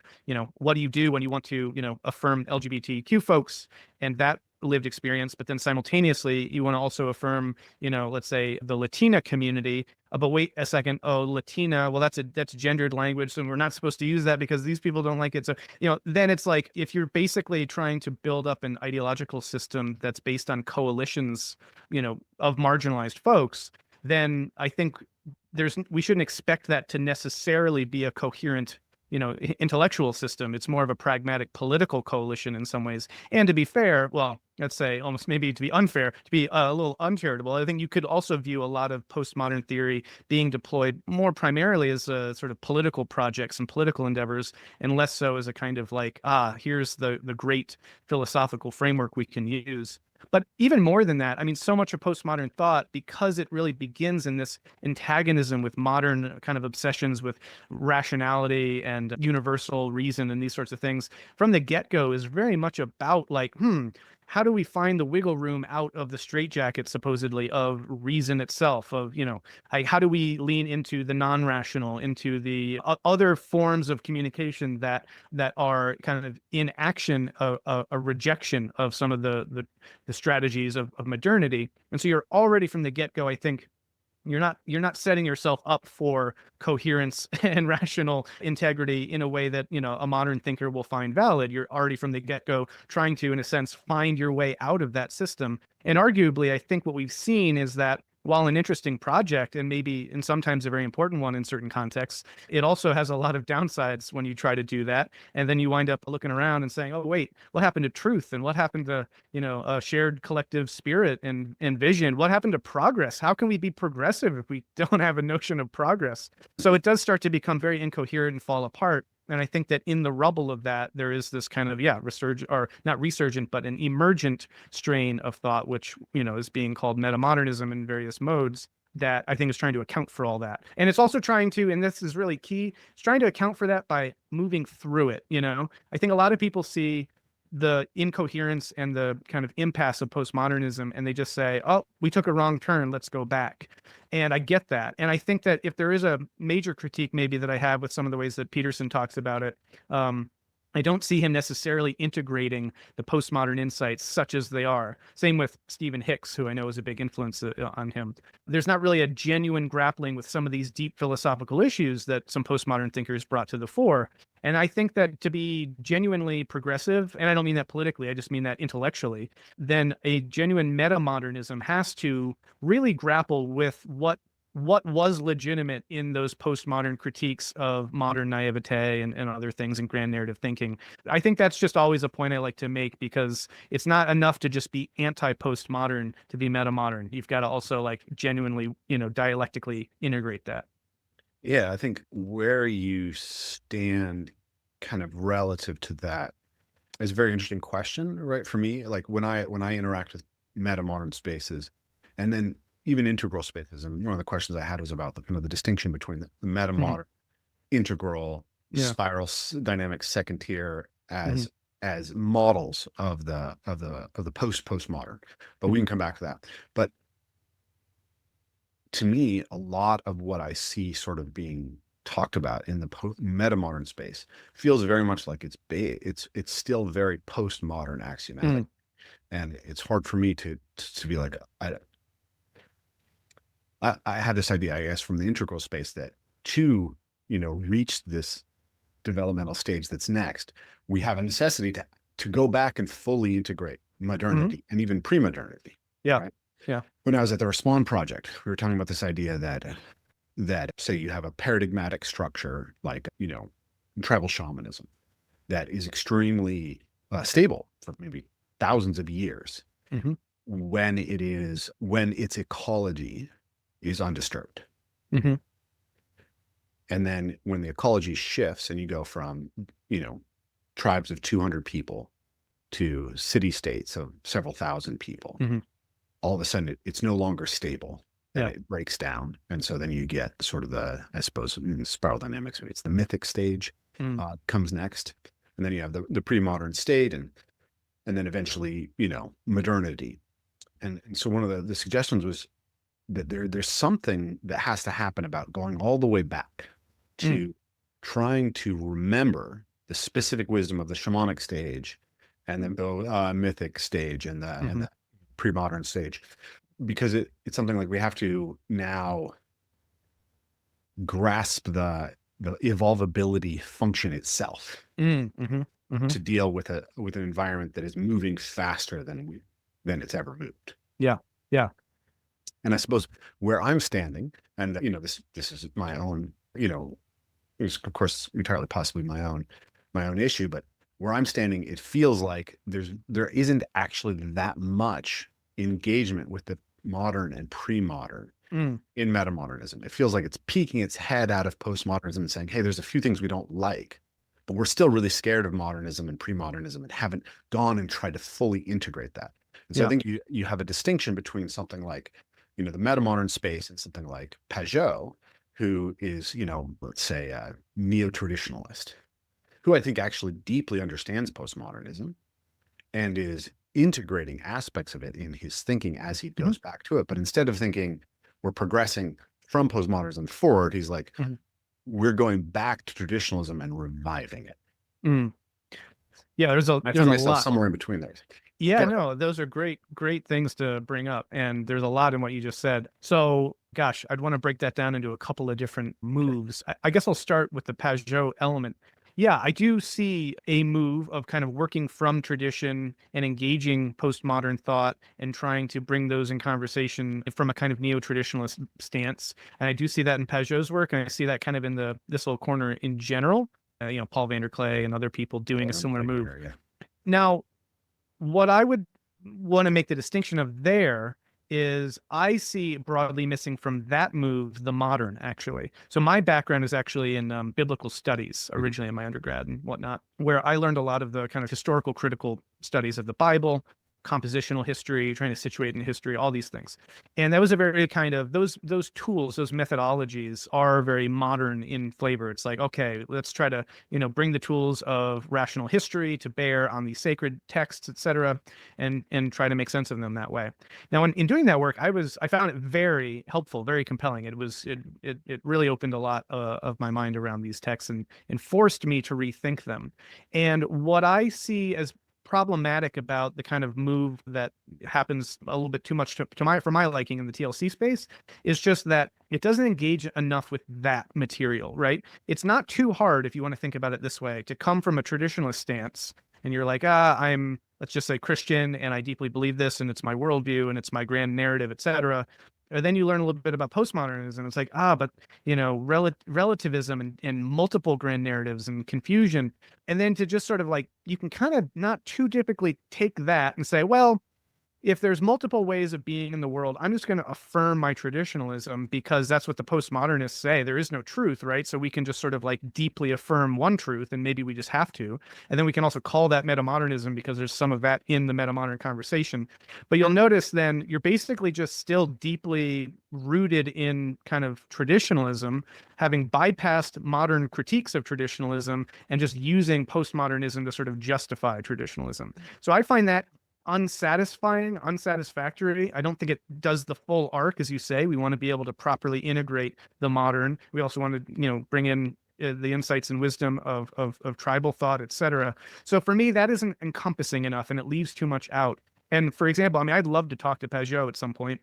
what do you do when you want to, affirm LGBTQ folks and that lived experience, but then simultaneously you want to also affirm, let's say the Latina community. But wait a second, oh, Latina, well, that's gendered language, so we're not supposed to use that because these people don't like it. So, then it's like if you're basically trying to build up an ideological system that's based on coalitions, of marginalized folks, then I think we shouldn't expect that to necessarily be a coherent, intellectual system. It's more of a pragmatic political coalition in some ways. And to be fair, well, let's say almost maybe to be unfair, to be a little uncharitable, I think you could also view a lot of postmodern theory being deployed more primarily as a sort of political projects and political endeavors, and less so as a kind of like, here's the great philosophical framework we can use. But even more than that, I mean, so much of postmodern thought, because it really begins in this antagonism with modern kind of obsessions with rationality and universal reason and these sorts of things, from the get-go is very much about like, how do we find the wiggle room out of the straitjacket, supposedly, of reason itself, of, how do we lean into the non-rational, into the other forms of communication that are kind of in action, a rejection of some of the strategies of modernity. And so you're already from the get-go, I think, you're not setting yourself up for coherence and rational integrity in a way that, a modern thinker will find valid. You're already from the get-go trying to, in a sense, find your way out of that system. And arguably, I think what we've seen is that while an interesting project, and maybe and sometimes a very important one in certain contexts, it also has a lot of downsides when you try to do that. And then you wind up looking around and saying, oh, wait, what happened to truth? And what happened to, a shared collective spirit and vision? What happened to progress? How can we be progressive if we don't have a notion of progress? So it does start to become very incoherent and fall apart. And I think that in the rubble of that, there is this kind of, or not resurgent, but an emergent strain of thought, which, is being called metamodernism in various modes, that I think is trying to account for all that. And it's also trying to, and this is really key, it's trying to account for that by moving through it. I think a lot of people see the incoherence and the kind of impasse of postmodernism, and they just say, oh, we took a wrong turn, let's go back. And I get that. And I think that if there is a major critique maybe that I have with some of the ways that Peterson talks about it, I don't see him necessarily integrating the postmodern insights such as they are. Same with Stephen Hicks, who I know is a big influence on him. There's not really a genuine grappling with some of these deep philosophical issues that some postmodern thinkers brought to the fore. And I think that to be genuinely progressive, and I don't mean that politically, I just mean that intellectually, then a genuine metamodernism has to really grapple with what was legitimate in those postmodern critiques of modern naivete and other things in grand narrative thinking. I think that's just always a point I like to make, because it's not enough to just be anti-postmodern to be metamodern. You've got to also like genuinely, dialectically integrate that. Yeah, I think where you stand kind of relative to that is a very interesting question, right? For me, like when I interact with metamodern spaces, and then even integral spaces, and one of the questions I had was about the kind of the distinction between the metamodern, integral, Yeah. spiral dynamic second tier Mhm. as models of the postmodern. But we can come back to that. But to me, a lot of what I see sort of being talked about in the metamodern space feels very much like it's still very postmodern axiomatic, and it's hard for me to be like I had this idea, I guess, from the integral space that to reach this developmental stage that's next, we have a necessity to go back and fully integrate modernity and even pre-modernity. Yeah. Right? Yeah. When I was at the Respond Project, we were talking about this idea that say you have a paradigmatic structure like, tribal shamanism that is extremely stable for maybe thousands of years hmm when its ecology is undisturbed. hmm And then when the ecology shifts and you go from, tribes of 200 people to city states of several thousand people, hmm all of a sudden it's no longer stable and Yeah. it breaks down. And so then you get sort of I suppose, in spiral dynamics, it's the mythic stage Mm. comes next. And then you have the pre-modern state and then eventually, modernity. And so one of the suggestions was that there's something that has to happen about going all the way back Mm. to trying to remember the specific wisdom of the shamanic stage and the mythic stage and hmm the pre-modern stage, because it's something like we have to now grasp the evolvability function itself Mm. hmm hmm to deal with an environment that is moving faster than it's ever moved. Yeah. Yeah. And I suppose where I'm standing, and this is my own, is of course entirely possibly my own issue, but where I'm standing, it feels like there isn't actually that much engagement with the modern and pre-modern Mm. in metamodernism. It feels like it's peeking its head out of postmodernism and saying, hey, there's a few things we don't like, but we're still really scared of modernism and pre-modernism and haven't gone and tried to fully integrate that. And so I Yeah. think you have a distinction between something like, the metamodern space and something like Pajot, who is, let's say a neo-traditionalist, who I think actually deeply understands postmodernism and is integrating aspects of it in his thinking as he hmm goes back to it. But instead of thinking we're progressing from postmodernism forward, he's like, hmm we're going back to traditionalism and reviving it. Mm. Yeah. There's I a find myself lot. somewhere in between there. Yeah, But no, those are great things to bring up. And there's a lot in what you just said. So, gosh, I'd want to break that down into a couple of different moves. I guess I'll start with the Pajot element. Yeah, I do see a move of kind of working from tradition and engaging postmodern thought and trying to bring those in conversation from a kind of neo-traditionalist stance. And I do see that in Pajot's work, and I see that kind of in this little corner in general. Paul Vanderklay and other people doing a similar move. yeah. Now, what I would want to make the distinction of there is I see broadly missing from that move the modern, actually. So my background is actually in biblical studies, originally in my undergrad and whatnot, where I learned a lot of the kind of historical critical studies of the Bible, compositional history, trying to situate in history, all these things. And that was a very kind of those tools, those methodologies are very modern in flavor. It's like, okay, let's try to, bring the tools of rational history to bear on these sacred texts, etc., and try to make sense of them that way. Now, in doing that work, I found it very helpful, very compelling. It really opened a lot of my mind around these texts and forced me to rethink them. And what I see as problematic about the kind of move that happens a little bit too much for my liking in the TLC space is just that it doesn't engage enough with that material, right? It's not too hard, if you want to think about it this way, to come from a traditionalist stance and you're like, I'm, let's just say, Christian, and I deeply believe this, and it's my worldview, and it's my grand narrative, etc. And then you learn a little bit about postmodernism. It's like, but relativism and multiple grand narratives and confusion. And then to just sort of like, you can kind of not too typically take that and say, well, if there's multiple ways of being in the world, I'm just going to affirm my traditionalism because that's what the postmodernists say. There is no truth, right? So we can just sort of like deeply affirm one truth, and maybe we just have to. And then we can also call that metamodernism because there's some of that in the metamodern conversation. But you'll notice then you're basically just still deeply rooted in kind of traditionalism, having bypassed modern critiques of traditionalism and just using postmodernism to sort of justify traditionalism. So I find that unsatisfactory. I don't think it does the full arc, as you say. We want to be able to properly integrate the modern. We also want to, bring in the insights and wisdom of tribal thought, etc. So for me, that isn't encompassing enough, and it leaves too much out. And for example, I'd love to talk to Pajot at some point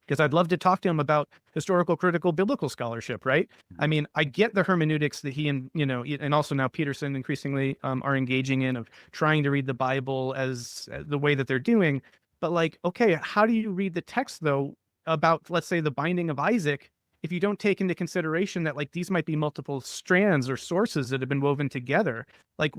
because I'd love to talk to him about historical critical biblical scholarship, right? I mean, I get the hermeneutics that he and, and also now Peterson increasingly are engaging in, of trying to read the Bible as the way that they're doing. But like, okay, how do you read the text though about, let's say, the binding of Isaac, if you don't take into consideration that like these might be multiple strands or sources that have been woven together? Like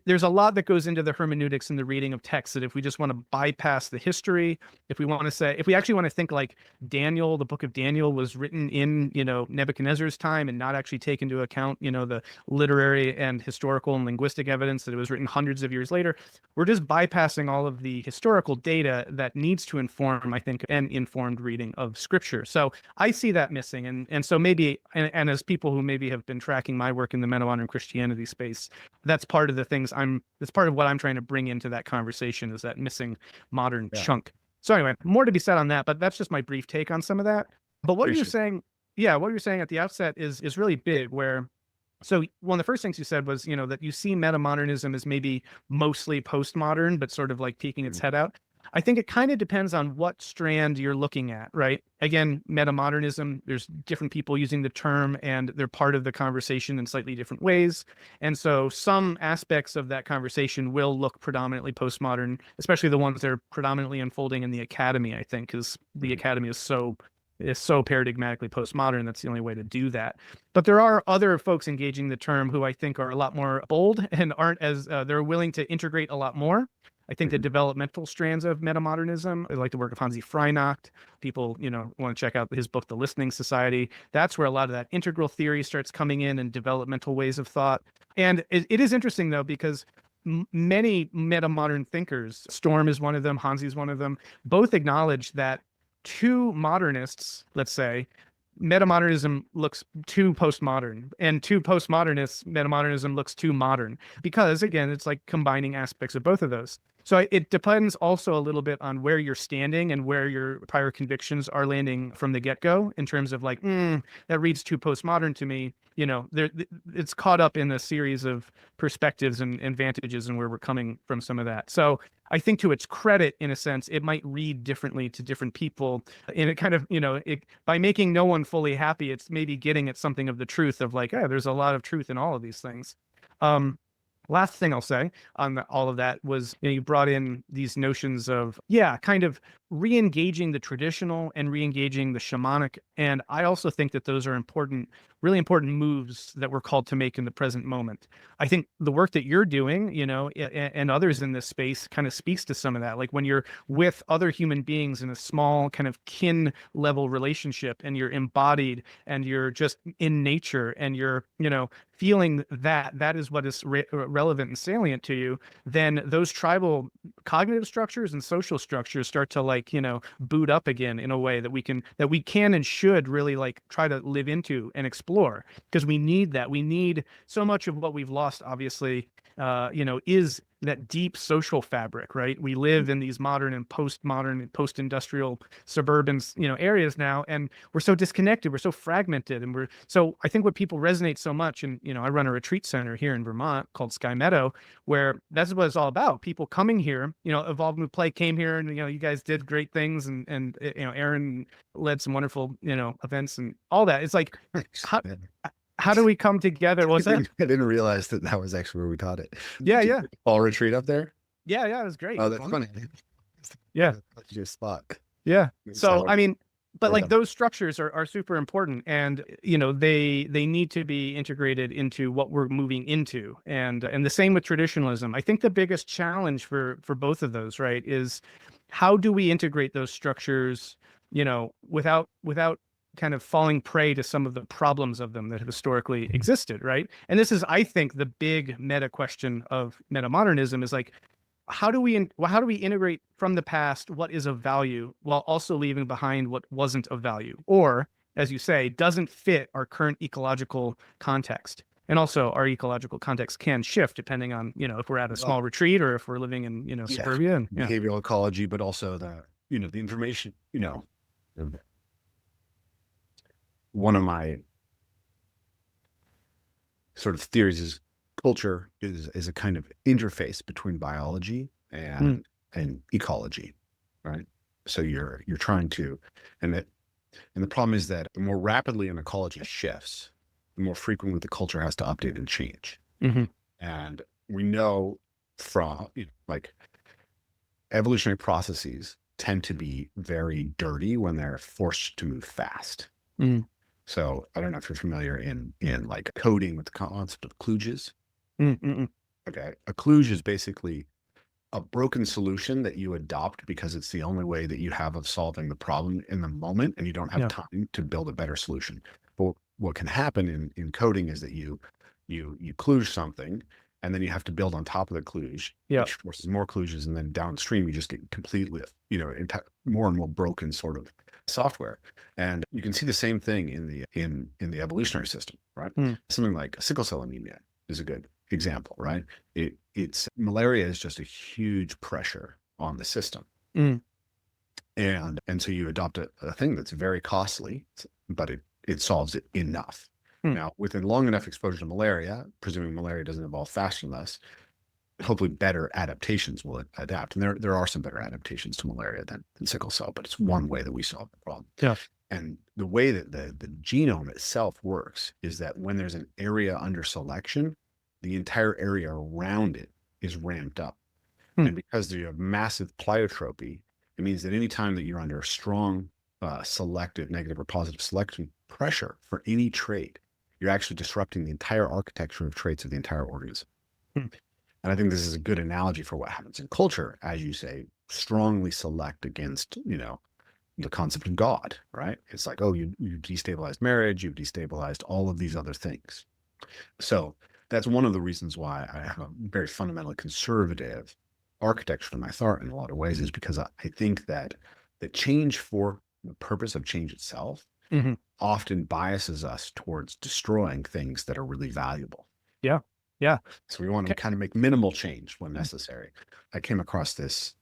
there's a lot that goes into the hermeneutics and the reading of text, that if we just want to bypass the history, if we want to say, if we actually want to think like Daniel, the book of Daniel was written in, Nebuchadnezzar's time, and not actually take into account, the literary and historical and linguistic evidence that it was written hundreds of years later, we're just bypassing all of the historical data that needs to inform, I think, an informed reading of scripture. So I see that missing. And so maybe, and as people who maybe have been tracking my work in the meta-modern Christianity space, that's part of the things that's part of what I'm trying to bring into that conversation, is that missing modern chunk. So anyway, more to be said on that, but that's just my brief take on some of that. But what you're saying, what you're saying at the outset is really big, where, so one of the first things you said was, that you see metamodernism as maybe mostly postmodern, but sort of like peeking its head out. I think it kind of depends on what strand you're looking at, right? Again, metamodernism, there's different people using the term, and they're part of the conversation in slightly different ways. And so some aspects of that conversation will look predominantly postmodern, especially the ones that are predominantly unfolding in the academy, I think, because the academy is so paradigmatically postmodern. That's the only way to do that. But there are other folks engaging the term who I think are a lot more bold and aren't as, they're willing to integrate a lot more. I think the developmental strands of metamodernism, I like the work of Hansi Freinacht. People, want to check out his book, The Listening Society. That's where a lot of that integral theory starts coming in, and developmental ways of thought. And it is interesting, though, because many metamodern thinkers, Storm is one of them, Hansi is one of them, both acknowledge that to modernists, let's say, metamodernism looks too postmodern, and to postmodernists, metamodernism looks too modern, because again, it's like combining aspects of both of those. So it depends also a little bit on where you're standing and where your prior convictions are landing from the get-go, in terms of like, that reads too postmodern to me. It's caught up in a series of perspectives and vantages, and where we're coming from some of that. So I think, to its credit, in a sense, it might read differently to different people. And it kind of, by making no one fully happy, it's maybe getting at something of the truth of like, there's a lot of truth in all of these things. Last thing I'll say on all of that was, you brought in these notions of, kind of re-engaging the traditional and re-engaging the shamanic. And I also think that those are important, really important moves that we're called to make in the present moment. I think the work that you're doing, and others in this space, kind of speaks to some of that. Like when you're with other human beings in a small kind of kin level relationship, and you're embodied, and you're just in nature, and you're, feeling that is what is relevant and salient to you, then those tribal cognitive structures and social structures start to boot up again in a way that we can and should really try to live into and explore, because we need that. We need so much of what we've lost, obviously, is that deep social fabric, right? We live in these modern and postmodern and post-industrial suburban, areas now, and we're so disconnected, we're so fragmented, and so I think what people resonate so much, and I run a retreat center here in Vermont called Sky Meadow, where that's what it's all about. People coming here, Evolve Move Play came here, and you guys did great things, and Aaron led some wonderful events and all that. It's like, how do we come together? What's that? I didn't realize that was actually where we taught it. Yeah. Fall retreat up there? Yeah, it was great. Oh, that's funny. Yeah. Just spot. Yeah. So, I mean, but those structures are super important, and they need to be integrated into what we're moving into, and the same with traditionalism. I think the biggest challenge for both of those, right, is how do we integrate those structures, without kind of falling prey to some of the problems of them that have historically existed, right? And this is, I think, the big meta question of metamodernism, is like, how do we integrate from the past what is of value, while also leaving behind what wasn't of value, or, as you say, doesn't fit our current ecological context. And also, our ecological context can shift depending on, if we're at a small retreat, or if we're living in, suburbia. And, behavioral ecology, but also the information, one of my sort of theories is culture is a kind of interface between biology and ecology, right? So you're trying to, and the problem is that the more rapidly an ecology shifts, the more frequently the culture has to update and change. Hmm. And we know from like evolutionary processes tend to be very dirty when they're forced to move fast. Mm. So I don't know if you're familiar in like coding with the concept of kludges. Mm, mm, mm. Okay, a kludge is basically a broken solution that you adopt because it's the only way that you have of solving the problem in the moment, and you don't have Yeah. time to build a better solution. But what can happen in coding is that you kludge something, and then you have to build on top of the kludge, Yeah. which forces more kludges, and then downstream you just get completely, more and more broken sort of software. And you can see the same thing in the evolutionary system, right? Mm. Something like sickle cell anemia is a good example, right? It's malaria is just a huge pressure on the system. Mm. And so you adopt a thing that's very costly, but it solves it enough. Mm. Now, within long enough exposure to malaria, presuming malaria doesn't evolve faster than us, hopefully better adaptations will adapt. And there are some better adaptations to malaria than sickle cell, but it's one way that we solve the problem. Yeah. And the way that the genome itself works is that when there's an area under selection, the entire area around it is ramped up. Hmm. And because you have massive pleiotropy, it means that anytime that you're under a strong selective, negative or positive selection pressure for any trait, you're actually disrupting the entire architecture of traits of the entire organism. Hmm. And I think this is a good analogy for what happens in culture, as you say, strongly select against, the concept of God, right? It's like, oh, you've destabilized marriage, you've destabilized all of these other things. So that's one of the reasons why I have a very fundamentally conservative architecture to my thought in a lot of ways, is because I think that the change for the purpose of change itself Hmm. often biases us towards destroying things that are really valuable. Yeah. Yeah. So we want to Okay. kind of make minimal change when necessary. I came across this.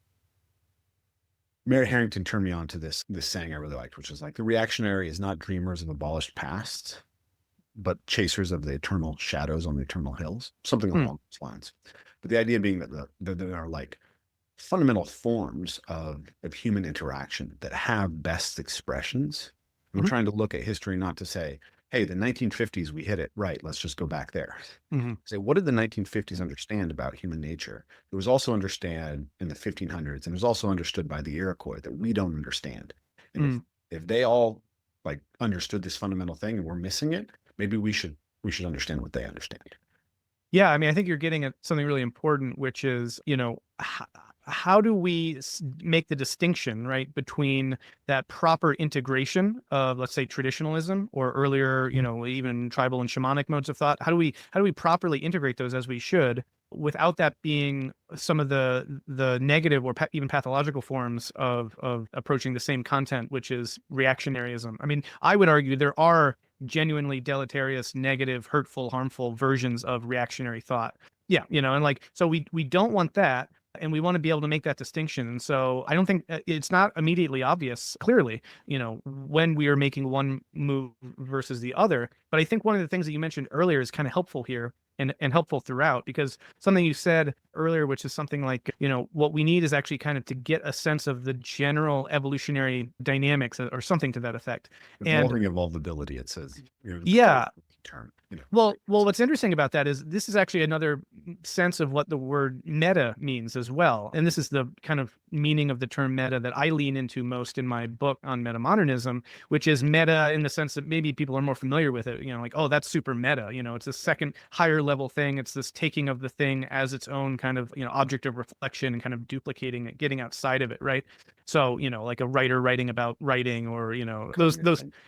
Mary Harrington turned me on to this saying I really liked, which is like, the reactionary is not dreamers of abolished past, but chasers of the eternal shadows on the eternal hills, something Hmm. along those lines. But the idea being that there are like fundamental forms of human interaction that have best expressions. I'm Mhm. trying to look at history not to say, hey, the 1950s, we hit it right, let's just go back there. Mhm. Say, what did the 1950s understand about human nature? It was also understood in the 1500s, and it was also understood by the Iroquois that we don't understand. And Mm. if they all like understood this fundamental thing and we're missing it, maybe we should understand what they understand. Yeah, I mean, I think you're getting at something really important, which is, how do we make the distinction, right, between that proper integration of, let's say, traditionalism or earlier, even tribal and shamanic modes of thought? How do we properly integrate those as we should, without that being some of the negative or even pathological forms of approaching the same content, which is reactionaryism? I mean, I would argue there are genuinely deleterious, negative, hurtful, harmful versions of reactionary thought. Yeah, and like, so we don't want that, and we want to be able to make that distinction. And so I don't think it's not immediately obvious, clearly, when we are making one move versus the other. But I think one of the things that you mentioned earlier is kind of helpful here, and helpful throughout, because something you said earlier, which is something like, what we need is actually kind of to get a sense of the general evolutionary dynamics, or something to that effect. And Evolving evolvability, it says, the yeah, term, well, what's interesting about that is this is actually another sense of what the word meta means as well. And this is the kind of meaning of the term meta that I lean into most in my book on metamodernism, which is meta in the sense that maybe people are more familiar with it, like, oh, that's super meta, it's a second higher level thing. It's this taking of the thing as its own kind of, object of reflection, and kind of duplicating it, getting outside of it, right? So, like a writer writing about writing, or, those,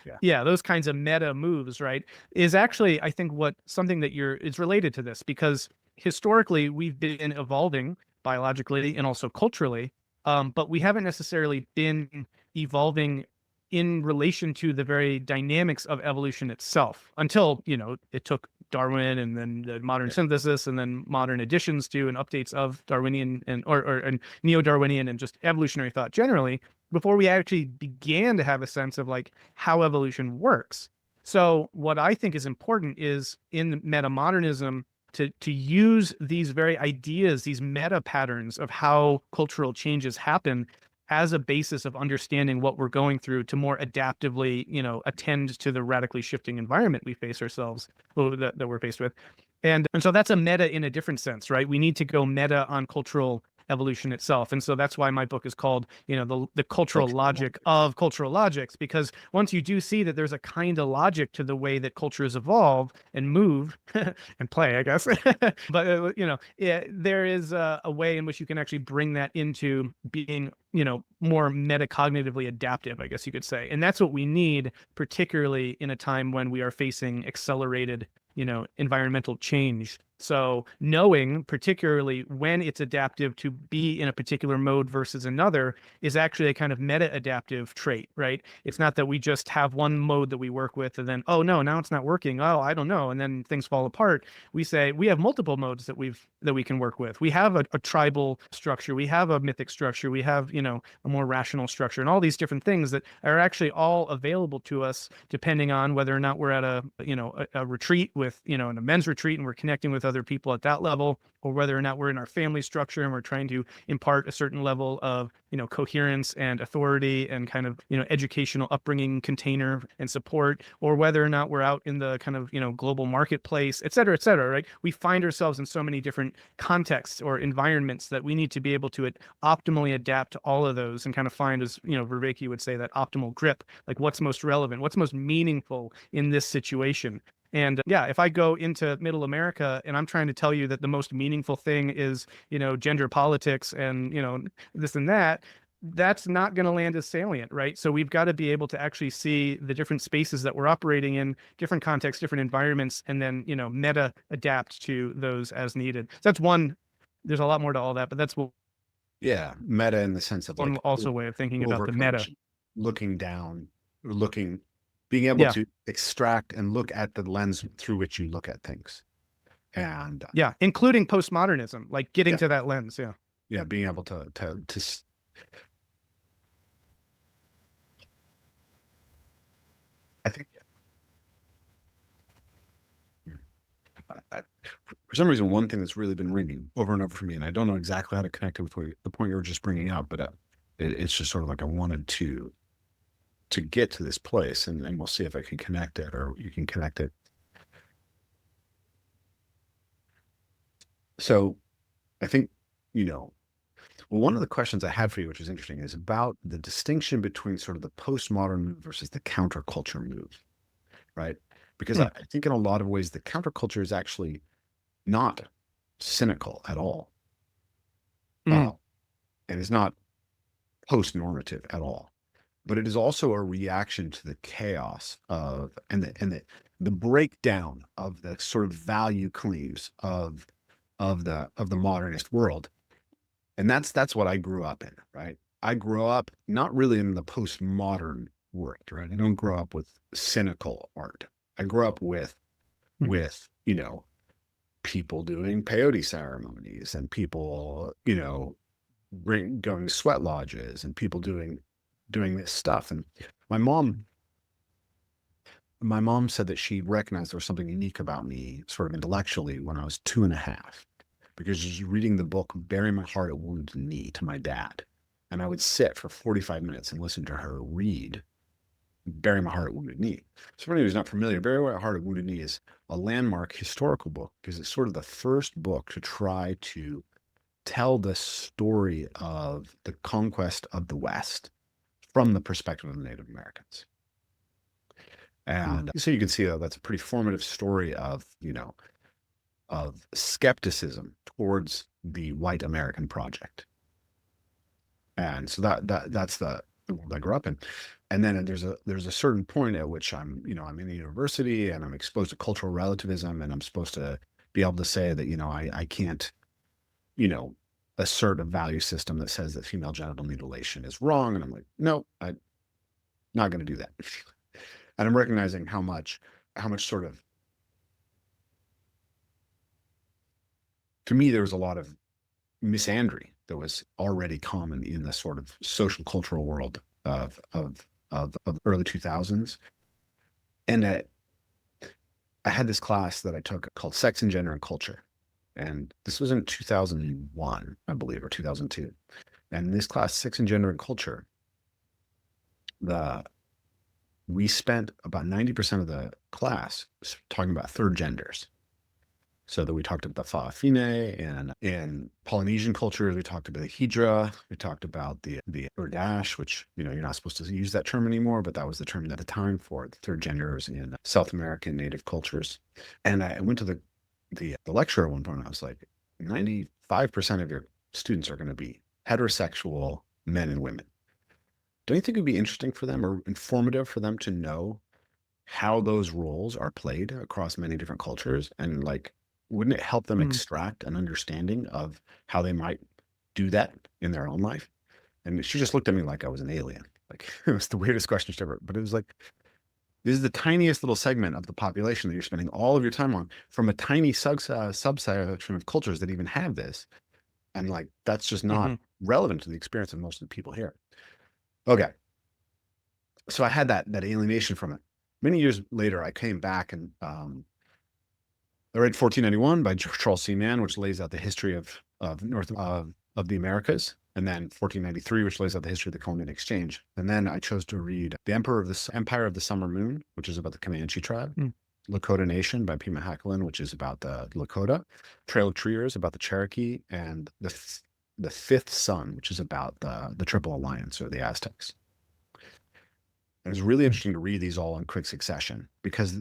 yeah. yeah, those kinds of meta moves, right, is actually, I think, what something that is related to this, because historically we've been evolving biologically and also culturally, but we haven't necessarily been evolving in relation to the very dynamics of evolution itself, until, it took Darwin, and then the modern synthesis, and then modern additions to and updates of Darwinian and neo-Darwinian and just evolutionary thought generally, before we actually began to have a sense of like how evolution works. So what I think is important is, in metamodernism, to use these very ideas, these meta patterns of how cultural changes happen, as a basis of understanding what we're going through to more adaptively, attend to the radically shifting environment we face ourselves, that we're faced with. And so that's a meta in a different sense, right? We need to go meta on cultural evolution itself. And so that's why my book is called, the cultural logic of cultural logics, because once you do see that there's a kind of logic to the way that cultures evolve and move and play, I guess, but, there is a way in which you can actually bring that into being, more metacognitively adaptive, I guess you could say. And that's what we need, particularly in a time when we are facing accelerated environmental change. So knowing particularly when it's adaptive to be in a particular mode versus another is actually a kind of meta adaptive trait, right? It's not that we just have one mode that we work with and then, oh no, now it's not working. Oh, I don't know. And then things fall apart. We say we have multiple modes that we can work with. We have a tribal structure. We have a mythic structure. We have, a more rational structure, and all these different things that are actually all available to us depending on whether or not we're at a retreat with, in a men's retreat and we're connecting with other people at that level, or whether or not we're in our family structure and we're trying to impart a certain level of, coherence and authority and kind of, educational upbringing container and support, or whether or not we're out in the kind of, global marketplace, et cetera, right? We find ourselves in so many different contexts or environments that we need to be able to optimally adapt to all of those and kind of find, as, Vervaeke would say, that optimal grip, like what's most relevant, what's most meaningful in this situation. And yeah, if I go into middle America and I'm trying to tell you that the most meaningful thing is, gender politics and, this and that, that's not going to land as salient, right? So we've got to be able to actually see the different spaces that we're operating in, different contexts, different environments, and then, meta adapt to those as needed. So that's one, there's a lot more to all that, but that's Yeah, meta in the sense of one like also way of thinking about the meta. looking down, being able Yeah. to extract and look at the lens through which you look at things. And Yeah. Including postmodernism, like getting yeah, to that lens. Yeah. yeah, being able I think for some reason, one thing that's really been ringing over and over for me, and I don't know exactly how to connect it with the point you were just bringing up, but it's just sort of like I wanted to get to this place, and we'll see if I can connect it or you can connect it. So I think, well, one of the questions I had for you, which is interesting, is about the distinction between sort of the postmodern move versus the counterculture move, right? Because I think in a lot of ways, the counterculture is actually not cynical at all. And it's not post-normative at all. But it is also a reaction to the chaos of and the breakdown of the sort of value claims of the modernist world. And that's what I grew up in, right? I grew up not really in the postmodern world, right? I don't grow up with cynical art. I grew up with people doing peyote ceremonies and people, going to sweat lodges and people doing this stuff. And my mom said that she recognized there was something unique about me sort of intellectually when I was 2.5, because she was reading the book Bury My Heart at Wounded Knee to my dad. And I would sit for 45 minutes and listen to her read Bury My Heart at Wounded Knee. So for anyone who's not familiar, Bury My Heart at Wounded Knee is a landmark historical book because it's sort of the first book to try to tell the story of the conquest of the West from the perspective of the Native Americans. And so you can see that that's a pretty formative story of, of skepticism towards the white American project. And so that's the world I grew up in. And then there's a certain point at which I'm in a university and I'm exposed to cultural relativism, and I'm supposed to be able to say that, I can't, assert a value system that says that female genital mutilation is wrong. And I'm like, no, I'm not going to do that. And I'm recognizing how much sort of, to me, there was a lot of misandry that was already common in the sort of social cultural world of early 2000s. And I had this class that I took called Sex and Gender and Culture. And this was in 2001, I believe, or 2002. And in this class, Sex and Gender and Culture, we spent about 90% of the class talking about third genders. So that we talked about the Fa'afine, and in Polynesian cultures, we talked about the Hijra, we talked about the Urdash, which, you're not supposed to use that term anymore, but that was the term at the time for the third genders in South American native cultures. And I went to the lecture at one point, and I was like, 95% of your students are going to be heterosexual men and women. Don't you think it would be interesting for them, or informative for them, to know how those roles are played across many different cultures? And like, wouldn't it help them extract an understanding of how they might do that in their own life? And she just looked at me like I was an alien. Like, it was the weirdest question she'd ever, but it was like, this is the tiniest little segment of the population that you're spending all of your time on, from a tiny subsection of cultures that even have this. And like, that's just not relevant to the experience of most of the people here. Okay. So I had that alienation from it. Many years later, I came back and I read 1491 by Charles C. Mann, which lays out the history of the Americas, and then 1493, which lays out the history of the Columbian Exchange. And then I chose to read The Empire of the Summer Moon, which is about the Comanche tribe, Lakota Nation by Pima Hacklin, which is about the Lakota, Trail of Treers about the Cherokee, and the Fifth Sun, which is about the Triple Alliance, or the Aztecs. And it was really interesting to read these all in quick succession, because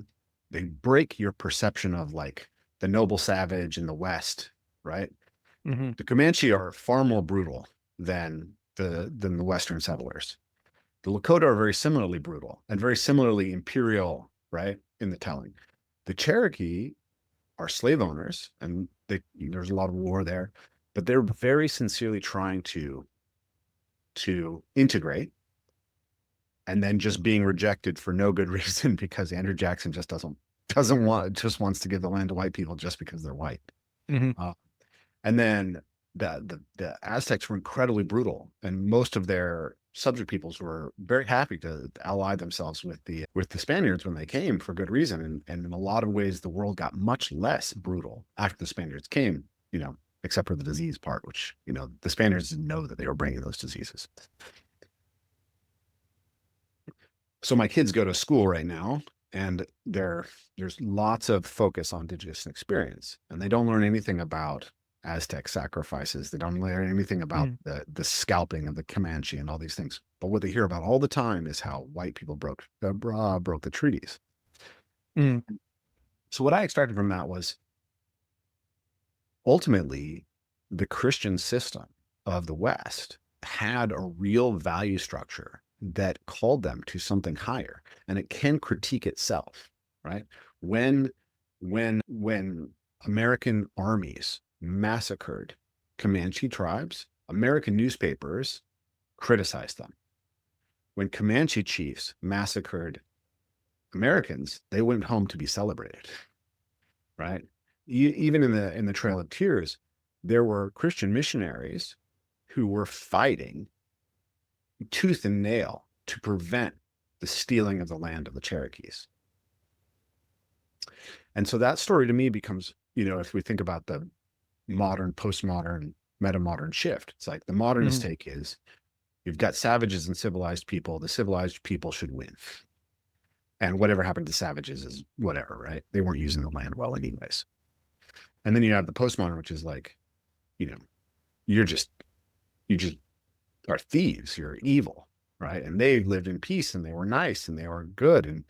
they break your perception of like the noble savage in the West, right? The Comanche are far more brutal than the Western settlers. The Lakota are very similarly brutal and very similarly imperial, right, in the telling. The Cherokee are slave owners, and there's a lot of war there, but they're very sincerely trying to integrate, and then just being rejected for no good reason, because Andrew Jackson just just wants to give the land to white people just because they're white. And then the Aztecs were incredibly brutal, and most of their subject peoples were very happy to ally themselves with the Spaniards when they came, for good reason. And in a lot of ways, the world got much less brutal after the Spaniards came, except for the disease part, which, the Spaniards didn't know that they were bringing those diseases. So my kids go to school right now, and there's lots of focus on indigenous experience, and they don't learn anything about Aztec sacrifices. They don't learn anything about the scalping of the Comanche and all these things. But what they hear about all the time is how white people broke the treaties. So what I extracted from that was, ultimately, the Christian system of the West had a real value structure that called them to something higher, and it can critique itself, right? When American armies massacred Comanche tribes, American newspapers criticized them. When Comanche chiefs massacred Americans, they went home to be celebrated, right? Even in the Trail of Tears, there were Christian missionaries who were fighting tooth and nail to prevent the stealing of the land of the Cherokees. And so that story to me becomes, if we think about the modern, postmodern, metamodern shift, it's like the modernist take is, you've got savages and civilized people. The civilized people should win. And whatever happened to the savages is whatever, right? They weren't using the land well anyways. And then you have the postmodern, which is like, you just are thieves, you're evil, right? And they lived in peace, and they were nice, and they were good.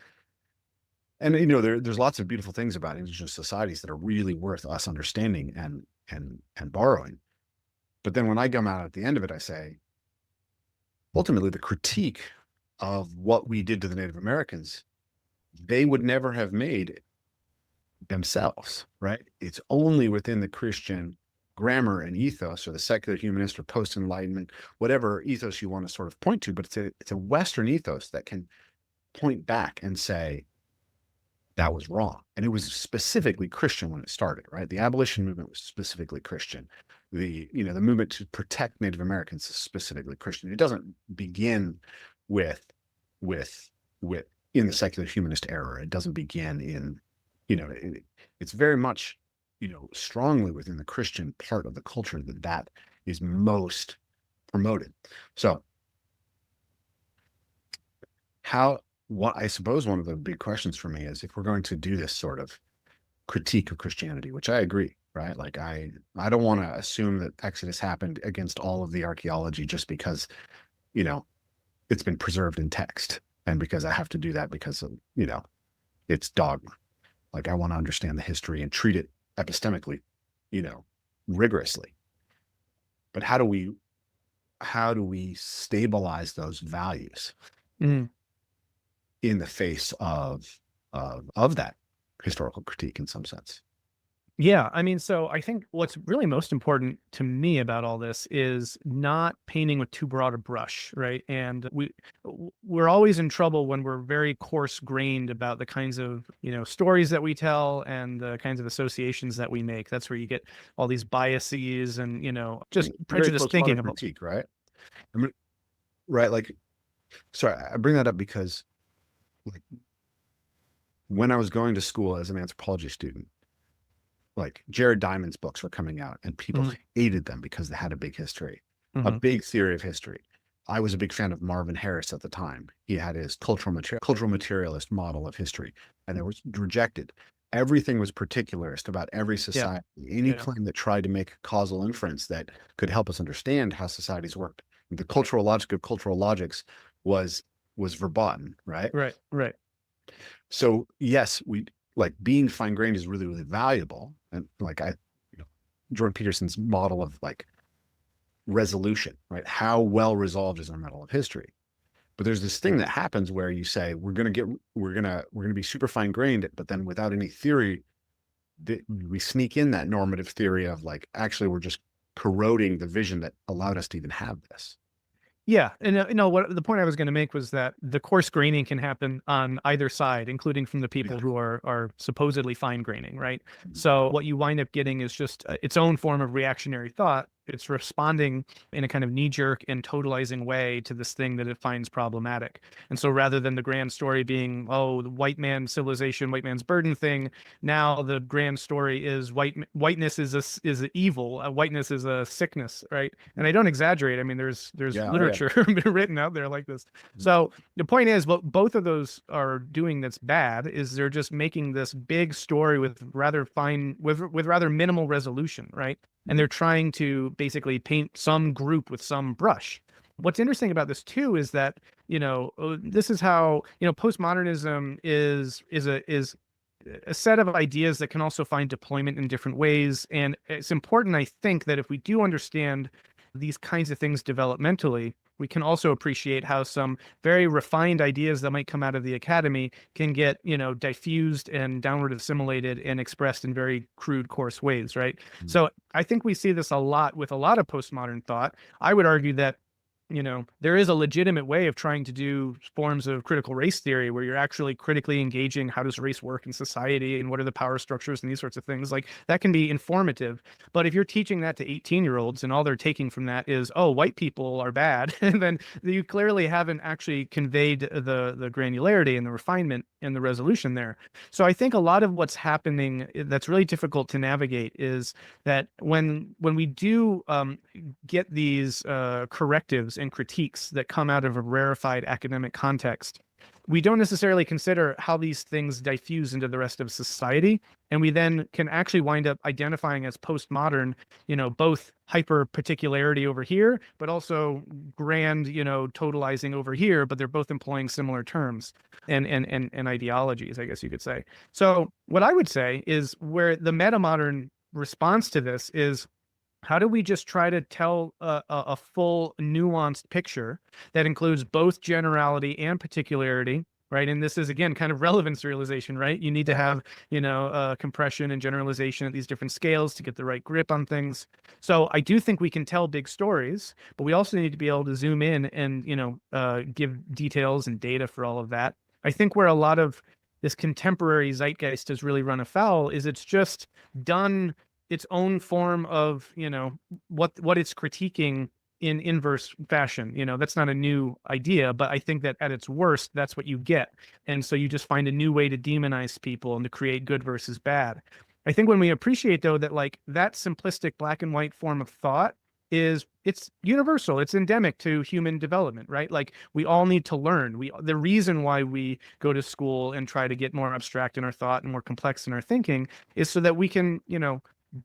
And there's lots of beautiful things about indigenous societies that are really worth us understanding and borrowing. But then when I come out at the end of it, I say, ultimately, the critique of what we did to the Native Americans, they would never have made themselves, right? It's only within the Christian grammar and ethos, or the secular humanist or post-enlightenment, whatever ethos you want to sort of point to, but it's a Western ethos that can point back and say, that was wrong. And it was specifically Christian when it started, right? The abolition movement was specifically Christian. The movement to protect Native Americans is specifically Christian. It doesn't begin with in the secular humanist era. It doesn't begin in, it's very much, strongly within the Christian part of the culture that is most promoted. So what I suppose one of the big questions for me is, if we're going to do this sort of critique of Christianity, which I agree, right? Like I don't want to assume that Exodus happened against all of the archaeology just because, you know, it's been preserved in text, and because I have to do that because of, you know, it's dogma. Like I want to understand the history and treat it epistemically, you know, rigorously. But how do we stabilize those values Mm. in the face of that historical critique in some sense? Yeah, I mean, so I think what's really most important to me about all this is not painting with too broad a brush, right? And we're always in trouble when we're very coarse-grained about the kinds of, you know, stories that we tell and the kinds of associations that we make. That's where you get all these biases and, you know, just Very prejudiced thinking postmodern about. critique, right? I mean, right? Like, sorry, I bring that up because, like, when I was going to school as an anthropology student, like Jared Diamond's books were coming out and people Mhm, hated them because they had a big history, a mhm. big theory of history. I was a big fan of Marvin Harris at the time. He had his cultural materialist model of history, and it was rejected. Everything was particularist about every Yeah, society. Any yeah, claim that tried to make a causal inference that could help us understand how societies worked, the cultural logic of cultural logics was verboten, right? right, right. So yes, we like being fine grained is really, really valuable. And like you know, Jordan Peterson's model of like resolution, right? How well resolved is our model of history? But there's this thing that happens where you say we're gonna be super fine grained, but then without any theory, we sneak in that normative theory of like actually we're just corroding the vision that allowed us to even have this. Yeah, and you know what the point I was going to make was that the coarse graining can happen on either side, including from the Yeah. people who are supposedly fine graining, right? So what you wind up getting is just its own form of reactionary thought. It's responding in a kind of knee-jerk and totalizing way to this thing that it finds problematic. And so rather than the grand story being, oh, the white man civilization, white man's burden thing, now the grand story is whiteness is a evil, whiteness is a sickness, right? And I don't exaggerate. I mean, there's Yeah. Oh, yeah. literature written out there like this. So the point is, what both of those are doing that's bad is they're just making this big story with rather minimal resolution, right? And they're trying to basically paint some group with some brush. What's interesting about this too is that, you know, this is how, you know, postmodernism is a set of ideas that can also find deployment in different ways. And it's important, I think, that if we do understand these kinds of things developmentally, we can also appreciate how some very refined ideas that might come out of the academy can get, you know, diffused and downward assimilated and expressed in very crude, coarse ways, right? Mm. So I think we see this a lot with a lot of postmodern thought. I would argue that, you know, there is a legitimate way of trying to do forms of critical race theory where you're actually critically engaging how does race work in society and what are the power structures and these sorts of things. Like that can be informative. But if you're teaching that to 18-year-olds and all they're taking from that is, oh, white people are bad, and then you clearly haven't actually conveyed the granularity and the refinement and the resolution there. So I think a lot of what's happening that's really difficult to navigate is that when we do get these correctives and critiques that come out of a rarefied academic context, we don't necessarily consider how these things diffuse into the rest of society. And we then can actually wind up identifying as postmodern, you know, both hyper particularity over here, but also grand, you know, totalizing over here, but they're both employing similar terms and ideologies, I guess you could say. So what I would say is where the metamodern response to this is, how do we just try to tell a full nuanced picture that includes both generality and particularity, right? And this is again kind of relevance realization, right? You need to have, you know, compression and generalization at these different scales to get the right grip on things. So I do think we can tell big stories, but we also need to be able to zoom in and, you know, give details and data for all of that. I think where a lot of this contemporary zeitgeist has really run afoul is it's just done its own form of, you know, what it's critiquing in inverse fashion. You know, that's not a new idea, but I think that at its worst, that's what you get. And so you just find a new way to demonize people and to create good versus bad. I think when we appreciate though that like that simplistic black and white form of thought is it's universal. It's endemic to human development, right? Like we all need to learn. The reason why we go to school and try to get more abstract in our thought and more complex in our thinking is so that we can,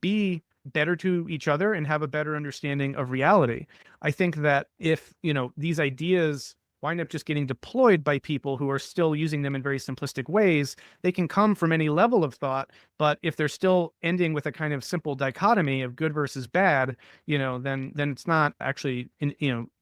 be better to each other and have a better understanding of reality. I think that if, these ideas wind up just getting deployed by people who are still using them in very simplistic ways, they can come from any level of thought. But if they're still ending with a kind of simple dichotomy of good versus bad, then it's not actually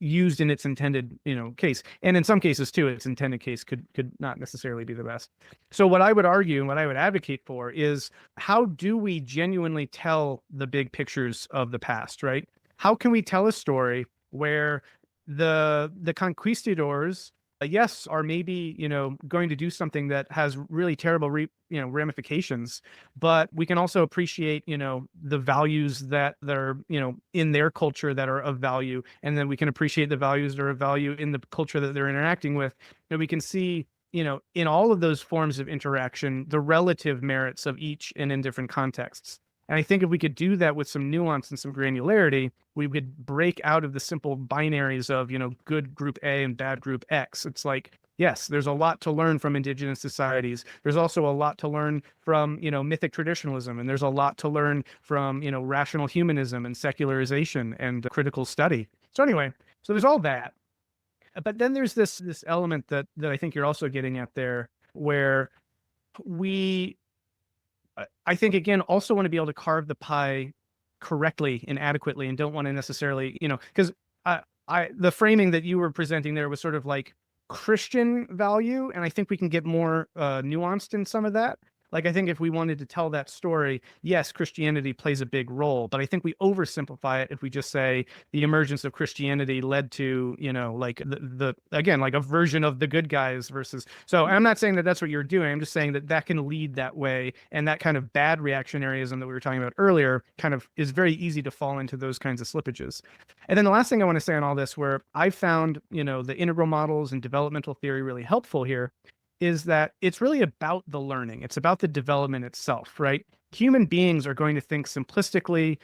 used in its intended case. And in some cases too, its intended case could not necessarily be the best. So what I would argue and what I would advocate for is, how do we genuinely tell the big pictures of the past, right? How can we tell a story where the conquistadors, yes, are maybe going to do something that has really terrible ramifications, but we can also appreciate the values that are in their culture that are of value, and then we can appreciate the values that are of value in the culture that they're interacting with. And we can see in all of those forms of interaction the relative merits of each and in different contexts. And I think if we could do that with some nuance and some granularity, we would break out of the simple binaries of, good group A and bad group X. It's like, yes, there's a lot to learn from indigenous societies. There's also a lot to learn from, mythic traditionalism. And there's a lot to learn from, rational humanism and secularization and critical study. So anyway, so there's all that. But then there's this element that I think you're also getting at there, where I think, again, also want to be able to carve the pie correctly and adequately, and don't want to necessarily, because the framing that you were presenting there was sort of like Christian value, and I think we can get more nuanced in some of that. Like, I think if we wanted to tell that story, yes, Christianity plays a big role, but I think we oversimplify it if we just say the emergence of Christianity led to, like again, like a version of the good guys versus. So I'm not saying that that's what you're doing. I'm just saying that that can lead that way. And that kind of bad reactionaryism that we were talking about earlier kind of is very easy to fall into those kinds of slippages. And then the last thing I want to say on all this, where I found, the integral models and developmental theory really helpful here, is that it's really about the learning. It's about the development itself, right? Human beings are going to think simplistically,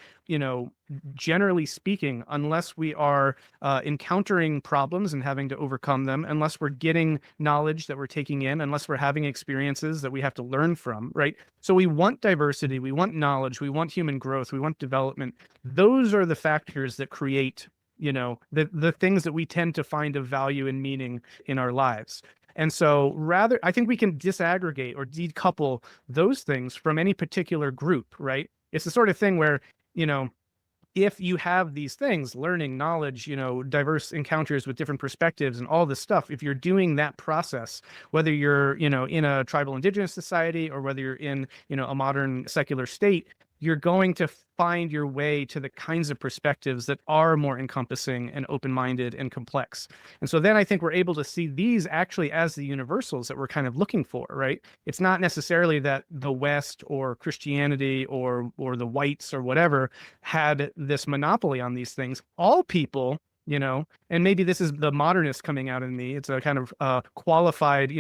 generally speaking, unless we are encountering problems and having to overcome them, unless we're getting knowledge that we're taking in, unless we're having experiences that we have to learn from, right? So we want diversity, we want knowledge, we want human growth, we want development. Those are the factors that create, the things that we tend to find of value and meaning in our lives. And so I think we can disaggregate or decouple those things from any particular group, right? It's the sort of thing where, if you have these things, learning, knowledge, diverse encounters with different perspectives and all this stuff, if you're doing that process, whether you're, in a tribal indigenous society or whether you're in, a modern secular state, you're going to find your way to the kinds of perspectives that are more encompassing and open-minded and complex. And so then I think we're able to see these actually as the universals that we're kind of looking for, right? It's not necessarily that the West or Christianity or the whites or whatever had this monopoly on these things. All people, and maybe this is the modernist coming out in me. It's a kind of qualified,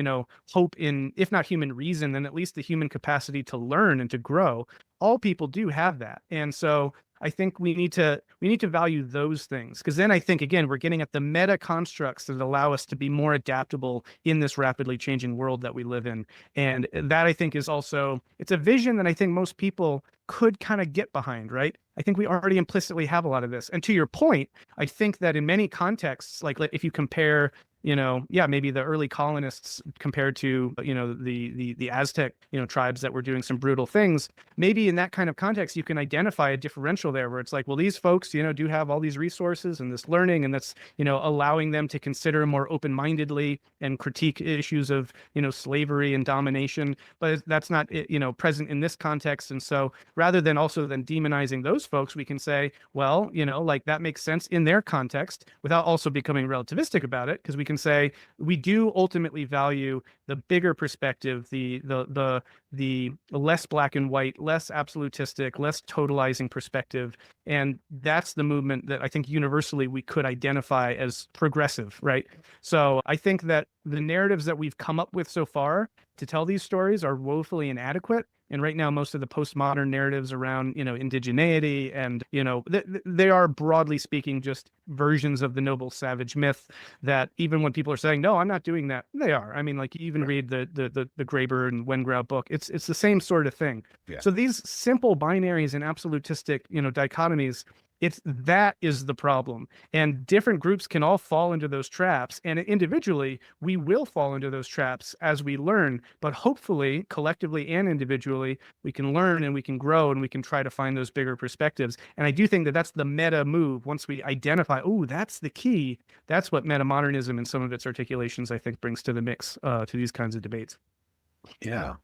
hope in, if not human reason, then at least the human capacity to learn and to grow. All people do have that. And so I think we need to value those things, because then I think, again, we're getting at the meta constructs that allow us to be more adaptable in this rapidly changing world that we live in. And that, I think, is also, it's a vision that I think most people could kind of get behind, right? I think we already implicitly have a lot of this. And to your point, I think that in many contexts, like if you compare, maybe the early colonists compared to, the Aztec, tribes that were doing some brutal things, maybe in that kind of context, you can identify a differential there where it's like, well, these folks, do have all these resources and this learning, and that's, allowing them to consider more open-mindedly and critique issues of, slavery and domination, but that's not, present in this context. And so rather than demonizing those folks, we can say, well, like that makes sense in their context without also becoming relativistic about it, because we can say we do ultimately value the bigger perspective, the less black and white, less absolutistic, less totalizing perspective. And that's the movement that I think universally we could identify as progressive, right? So I think that the narratives that we've come up with so far to tell these stories are woefully inadequate. And right now, most of the postmodern narratives around, indigeneity and, they are broadly speaking just versions of the noble savage myth that even when people are saying, no, I'm not doing that, they are. I mean, like you even read the Graeber and Wengrow book, it's the same sort of thing. Yeah. So these simple binaries and absolutistic, dichotomies, that is the problem. And different groups can all fall into those traps. And individually, we will fall into those traps as we learn. But hopefully, collectively and individually, we can learn and we can grow and we can try to find those bigger perspectives. And I do think that that's the meta move. Once we identify, oh, that's the key. That's what metamodernism and some of its articulations, I think, brings to the mix to these kinds of debates. Yeah.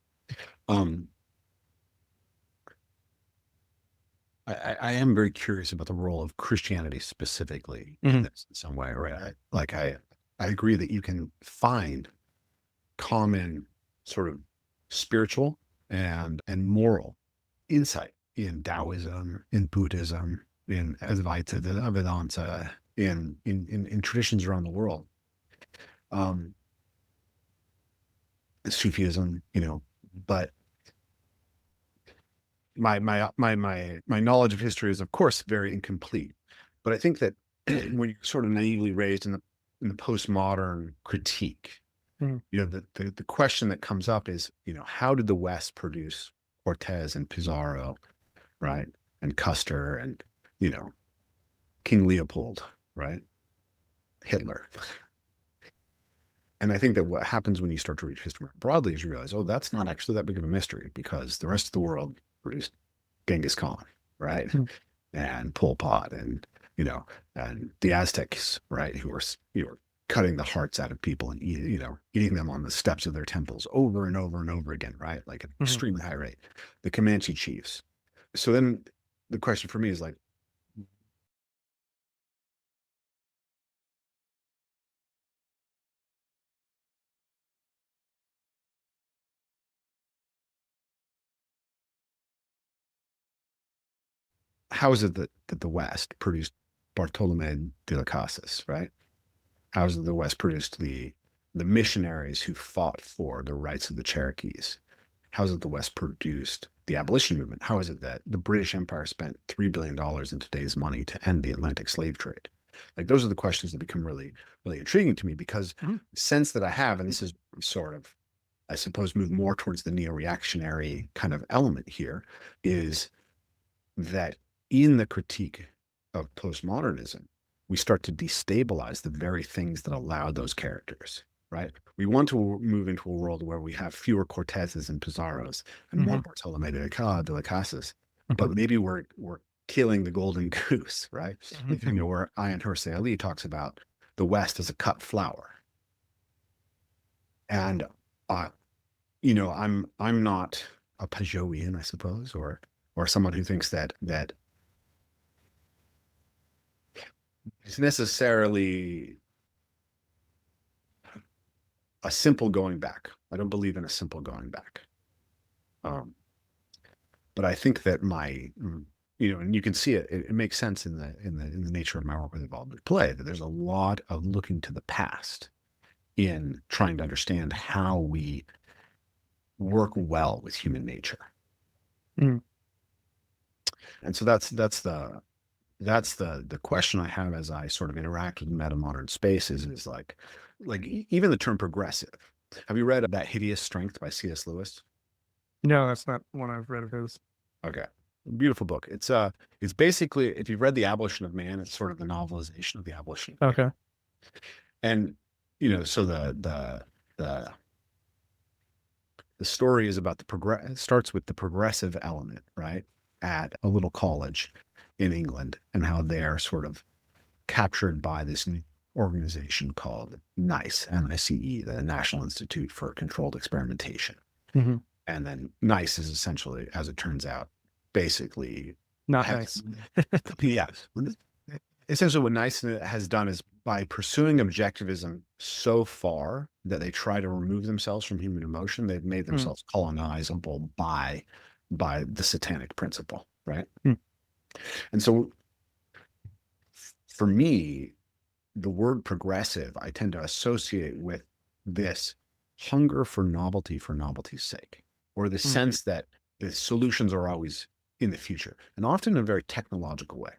I am very curious about the role of Christianity specifically in this in some way, right? I agree that you can find common sort of spiritual and moral insight in Taoism, in Buddhism, in Advaita, Vedanta, in traditions around the world. Sufism, but my knowledge of history is of course very incomplete. But I think that when you're sort of naively raised in the postmodern critique, the question that comes up is, how did the West produce Cortez and Pizarro, right? And Custer and, King Leopold, right? Hitler. And I think that what happens when you start to read history more broadly is you realize, oh, that's not actually that big of a mystery, because the rest of the world produced Genghis Khan, right? And Pol Pot and, and the Aztecs, right? Who were cutting the hearts out of people and eating them on the steps of their temples over and over and over again, right? Like at an extremely high rate. The Comanche chiefs. So then the question for me is like, how is it that the West produced Bartolome de las Casas, right? How is it the West produced the missionaries who fought for the rights of the Cherokees? How is it the West produced the abolition movement? How is it that the British Empire spent $3 billion in today's money to end the Atlantic slave trade? Like, those are the questions that become really, really intriguing to me, because the sense that I have, and this is sort of, I suppose, move more towards the neo-reactionary kind of element here, is that in the critique of postmodernism, we start to destabilize the very things that allow those characters, right? We want to move into a world where we have fewer Cortezes and Pizarros and more Bartolome de las Casas, but maybe we're killing the golden goose, right? Where Ayaan Hirsi Ali talks about the West as a cut flower. And I'm not a Pageauian, I suppose, or someone who thinks that it's necessarily a simple going back. I don't believe in a simple going back. But I think that and you can see it makes sense in the nature of my work with evolved play, that there's a lot of looking to the past in trying to understand how we work well with human nature. And so that's the question I have as I sort of interact with metamodern spaces, is like even the term progressive. Have you read That Hideous Strength by C.S. Lewis? No, that's not one I've read of his. Okay. Beautiful book. It's basically, if you've read The Abolition of Man, it's sort of the novelization of The Abolition of Man. Okay. And, so the story is about it starts with the progressive element, right? At a little college in England, and how they're sort of captured by this new organization called NICE, N-I-C-E, the National Institute for Controlled Experimentation. And then NICE is essentially, as it turns out, basically not nice. Yeah. Essentially what NICE has done is, by pursuing objectivism so far that they try to remove themselves from human emotion, they've made themselves colonizable by the satanic principle, right? And so for me, the word progressive, I tend to associate with this hunger for novelty's sake, or the sense that the solutions are always in the future, and often in a very technological way.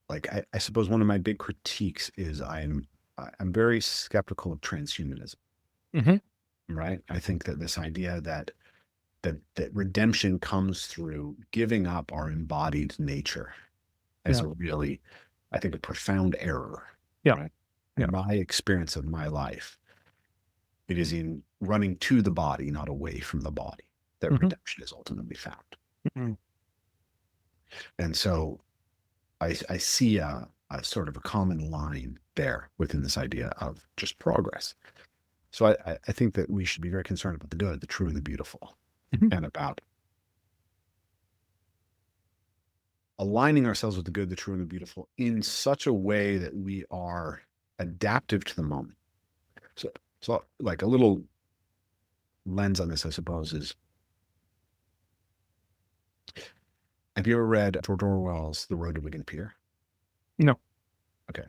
Like I suppose one of my big critiques is I'm very skeptical of transhumanism, Hmm. right? I think that this idea that redemption comes through giving up our embodied nature is Yeah. a really, I think, a profound error, Yeah. right? Yeah. And my experience of my life, it is in running to the body, not away from the body, that Hmm. redemption is ultimately found. Hmm. And so I see a sort of a common line there within this idea of just progress. So I think that we should be very concerned about the good, the true, and the beautiful, Hmm. and about aligning ourselves with the good, the true, and the beautiful in such a way that we are adaptive to the moment. So, so like a little lens on this, I suppose, is, have you ever read George Orwell's The Road to Wigan Pier? No. Okay.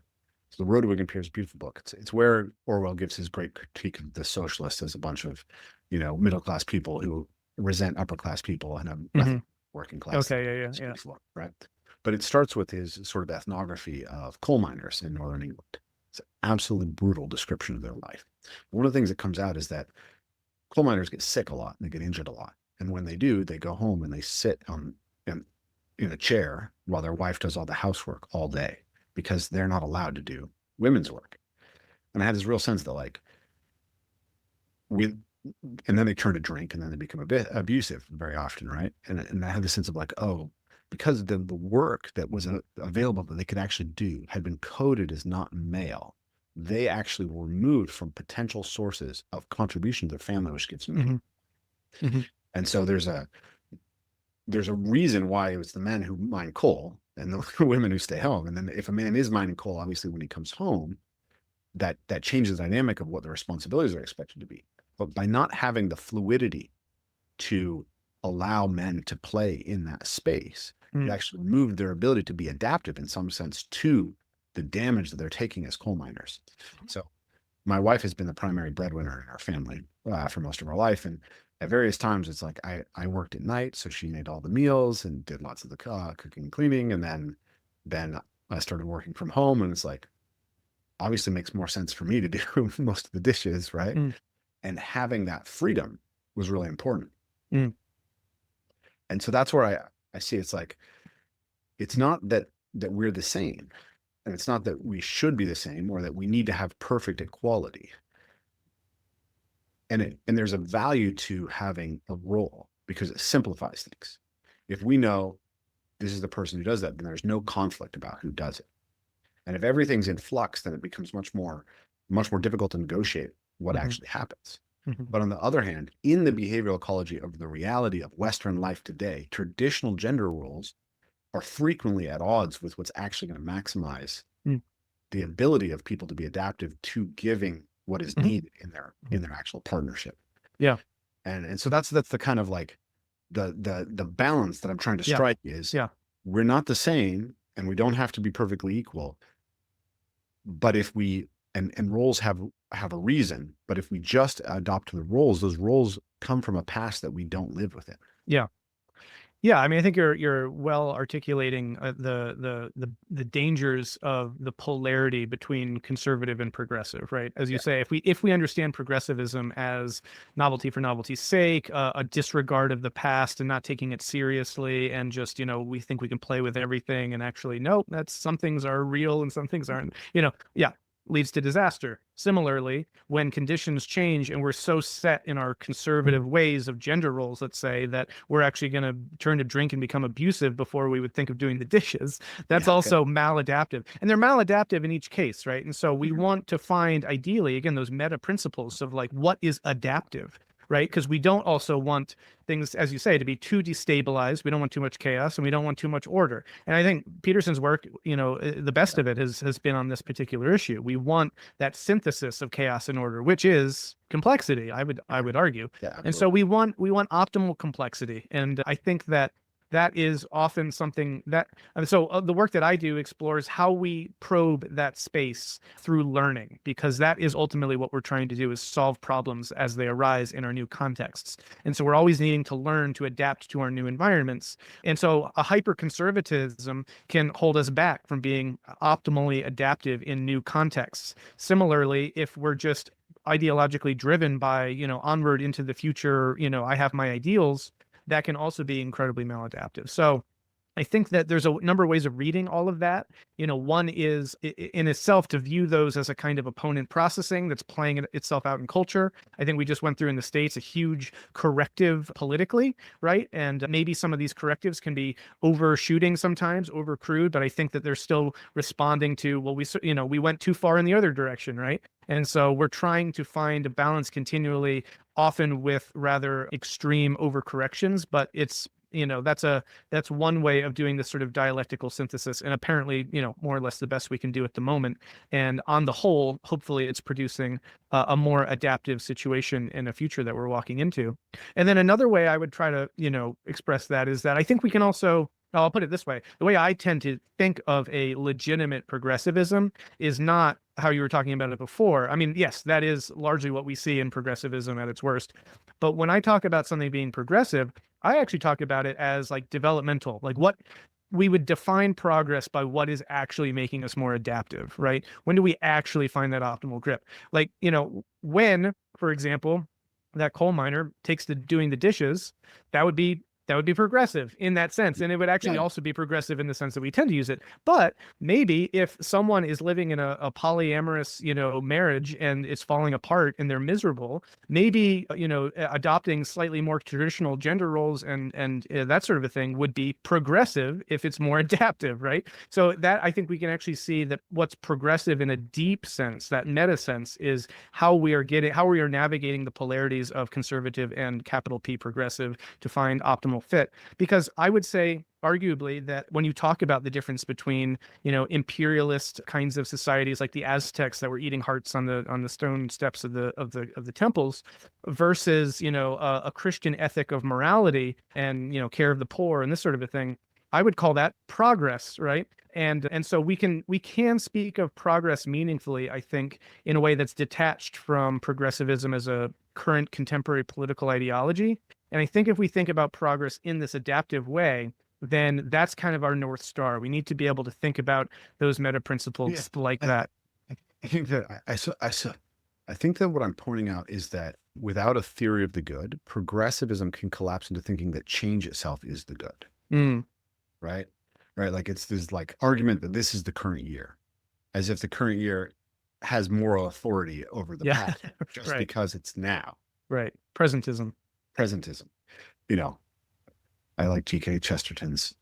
So The Road to Wigan Pier is a beautiful book. It's where Orwell gives his great critique of the socialists as a bunch of, middle class people who resent upper class people and a Hmm. working class. Okay. Yeah. It's Yeah. beautiful, right? But it starts with his sort of ethnography of coal miners in northern England. It's an absolutely brutal description of their life. One of the things that comes out is that coal miners get sick a lot and they get injured a lot. And when they do, they go home and they sit in a chair while their wife does all the housework all day because they're not allowed to do women's work. And I had this real sense that like we, and then they turn to drink and then they become a bit abusive very often, right? And I had the sense of like, oh, because the work that was available that they could actually do had been coded as not male, they actually were removed from potential sources of contribution to their family, which gives meaning. Hmm. Hmm. And so there's a reason why it was the men who mine coal and the women who stay home. And then if a man is mining coal, obviously when he comes home, that changes the dynamic of what the responsibilities are expected to be. But by not having the fluidity to allow men to play in that space, it actually removed their ability to be adaptive in some sense to the damage that they're taking as coal miners. So my wife has been the primary breadwinner in our family for most of our life. And at various times, it's like I worked at night, so she made all the meals and did lots of the cooking and cleaning. And then I started working from home, and it's like obviously makes more sense for me to do most of the dishes, right? Mm. And having that freedom was really important. Mm. And so that's where I see it's like it's not that we're the same, and it's not that we should be the same or that we need to have perfect equality. And there's a value to having a role because it simplifies things. If we know this is the person who does that, then there's no conflict about who does it. And if everything's in flux, then it becomes much more difficult to negotiate what Hmm. actually happens. Hmm. But on the other hand, in the behavioral ecology of the reality of Western life today, traditional gender roles are frequently at odds with what's actually going to maximize Mm. the ability of people to be adaptive to giving what is Hmm. needed in their actual partnership. Yeah. And so that's the kind of like the balance that I'm trying to Yeah. strike is Yeah. we're not the same and we don't have to be perfectly equal. But if we and roles have a reason, but if we just adopt the roles, those roles come from a past that we don't live within. Yeah. Yeah, I mean, I think you're well articulating the dangers of the polarity between conservative and progressive, right? As you Yeah. say, if we understand progressivism as novelty for novelty's sake, a disregard of the past and not taking it seriously, and just we think we can play with everything, and actually, nope, that's some things are real and some things aren't. Yeah, leads to disaster. Similarly, when conditions change and we're so set in our conservative ways of gender roles, let's say, that we're actually going to turn to drink and become abusive before we would think of doing the dishes, that's Yeah. Okay. also maladaptive. And they're maladaptive in each case, right? And so we want to find, ideally, again, those meta principles of like what is adaptive, right? Because we don't also want things, as you say, to be too destabilized. We don't want too much chaos and we don't want too much order. And I think Peterson's work, the best of it has been on this particular issue. We want that synthesis of chaos and order, which is complexity, I would argue. Yeah. And so Absolutely. we want optimal complexity. And I think that that is often something that, the work that I do explores how we probe that space through learning, because that is ultimately what we're trying to do, is solve problems as they arise in our new contexts. And so we're always needing to learn to adapt to our new environments. And so a hyper conservatism can hold us back from being optimally adaptive in new contexts. Similarly, if we're just ideologically driven by, onward into the future, I have my ideals, that can also be incredibly maladaptive. So I think that there's a number of ways of reading all of that. One is in itself to view those as a kind of opponent processing that's playing itself out in culture. I think we just went through in the States a huge corrective politically, right? And maybe some of these correctives can be overshooting sometimes, overcrude, but I think that they're still responding to, well, we went too far in the other direction, right? And so we're trying to find a balance continually, often with rather extreme overcorrections, but it's, that's one way of doing this sort of dialectical synthesis, and apparently, more or less the best we can do at the moment. And on the whole, hopefully it's producing a more adaptive situation in a future that we're walking into. And then another way I would try to, express that is that I think we can also, I'll put it this way. The way I tend to think of a legitimate progressivism is not how you were talking about it before. I mean, yes, that is largely what we see in progressivism at its worst. But when I talk about something being progressive, I actually talk about it as like developmental, like what we would define progress by what is actually making us more adaptive, right? When do we actually find that optimal grip? Like, when, for example, that coal miner takes to doing the dishes, that would be progressive in that sense. And it would actually Yeah. also be progressive in the sense that we tend to use it. But maybe if someone is living in a polyamorous, marriage, and it's falling apart and they're miserable, maybe, adopting slightly more traditional gender roles and that sort of a thing would be progressive if it's more adaptive, right? So that, I think we can actually see that what's progressive in a deep sense, that meta sense, is how we are navigating the polarities of conservative and capital P progressive to find optimal fit. Because I would say, arguably, that when you talk about the difference between, imperialist kinds of societies like the Aztecs that were eating hearts on the stone steps of the temples, versus, a Christian ethic of morality and, care of the poor and this sort of a thing, I would call that progress, right? And so we can speak of progress meaningfully, I think, in a way that's detached from progressivism as a current contemporary political ideology. And I think if we think about progress in this adaptive way, then that's kind of our North Star. We need to be able to think about those meta Yeah. principles like I, that. I think that I think that what I'm pointing out is that without a theory of the good, progressivism can collapse into thinking that change itself is the good, Mm, right? Right. Like it's this like argument that this is the current year, as if the current year has moral authority over the yeah, past just right, because it's now. right. Presentism. Presentism. You know, I like G.K. Chesterton's,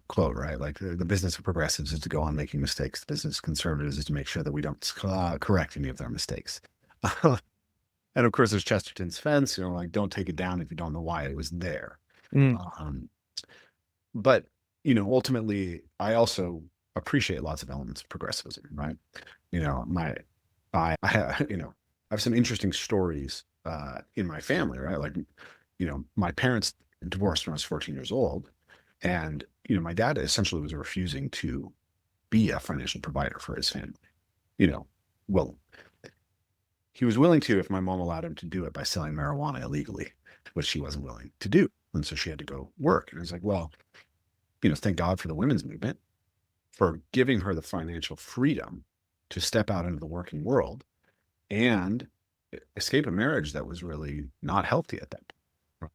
quote, right? Like the business of progressives is to go on making mistakes. The business of conservatives is to make sure that we don't correct any of their mistakes. And of course, there's Chesterton's fence, like don't take it down if you don't know why it was there. Mm, Um, but, ultimately, I also appreciate lots of elements of progressivism, right? You know, my, I have, I have some interesting stories in my family, right? Like, my parents divorced when I was 14 years old. And, my dad essentially was refusing to be a financial provider for his family. You know, well, he was willing to if my mom allowed him to do it by selling marijuana illegally, which she wasn't willing to do. And so she had to go work. And I was like, well, thank God for the women's movement for giving her the financial freedom to step out into the working world and escape a marriage that was really not healthy at that point.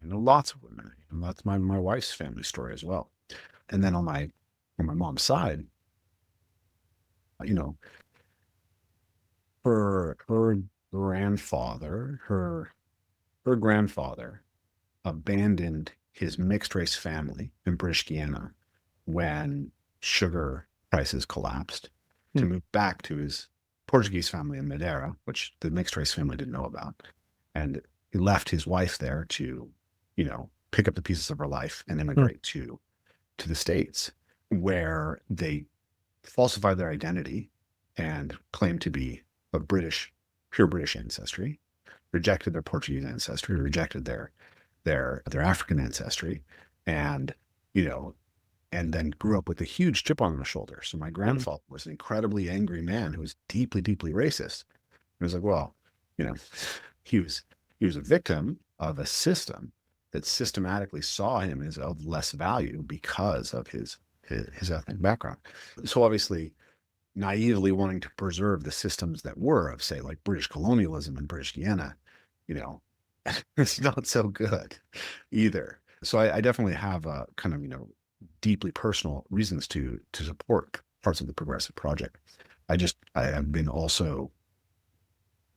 I know lots of women, and that's my wife's family story as well. And then on my mom's side, you know, her grandfather, her grandfather abandoned his mixed race family in British Guiana when sugar prices collapsed to mm, move back to his Portuguese family in Madeira, which the mixed race family didn't know about. And he left his wife there to, pick up the pieces of her life and mm, immigrate to the States, where they falsified their identity and claimed to be of pure British ancestry, rejected their Portuguese ancestry, rejected their African ancestry, and you know, and then grew up with a huge chip on his shoulder. So my Mhm. grandfather was an incredibly angry man who was deeply, deeply racist. It was like, well, you know, he was he was a victim of a system that systematically saw him as of less value because of his ethnic background. So obviously, naively wanting to preserve the systems that were of, say, like British colonialism and British Guiana, you know, it's not so good either. So I definitely have a kind of, deeply personal reasons to support parts of the progressive project. I have been also,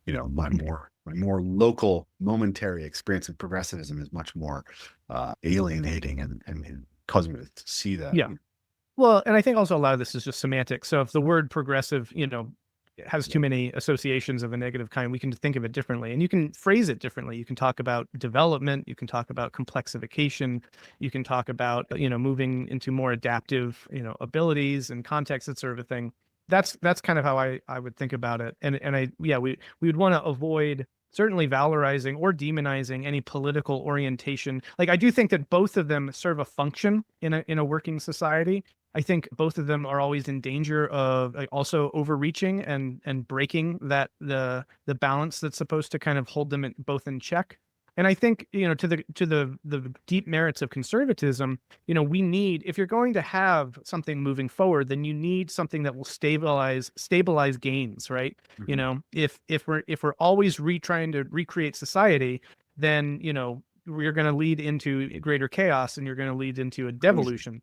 my more local momentary experience of progressivism is much more alienating and causing me to see that. Yeah. Well, and I think also a lot of this is just semantics. So if the word progressive, has too many associations of a negative kind, we can think of it differently, and you can phrase it differently. You can talk about development, you can talk about complexification, you can talk about, moving into more adaptive, abilities and context, that sort of a thing. That's kind of how I would think about it. We would want to avoid certainly valorizing or demonizing any political orientation. Like, I do think that both of them serve a function in a working society. I think both of them are always in danger of, like, also overreaching and breaking the balance that's supposed to kind of hold them both in check. And I think, to the deep merits of conservatism, we need, if you're going to have something moving forward, then you need something that will stabilize gains, right? Mhm. If we're always trying to recreate society, then, we're going to lead into greater chaos, and you're going to lead into a Crazy. devolution. Yeah.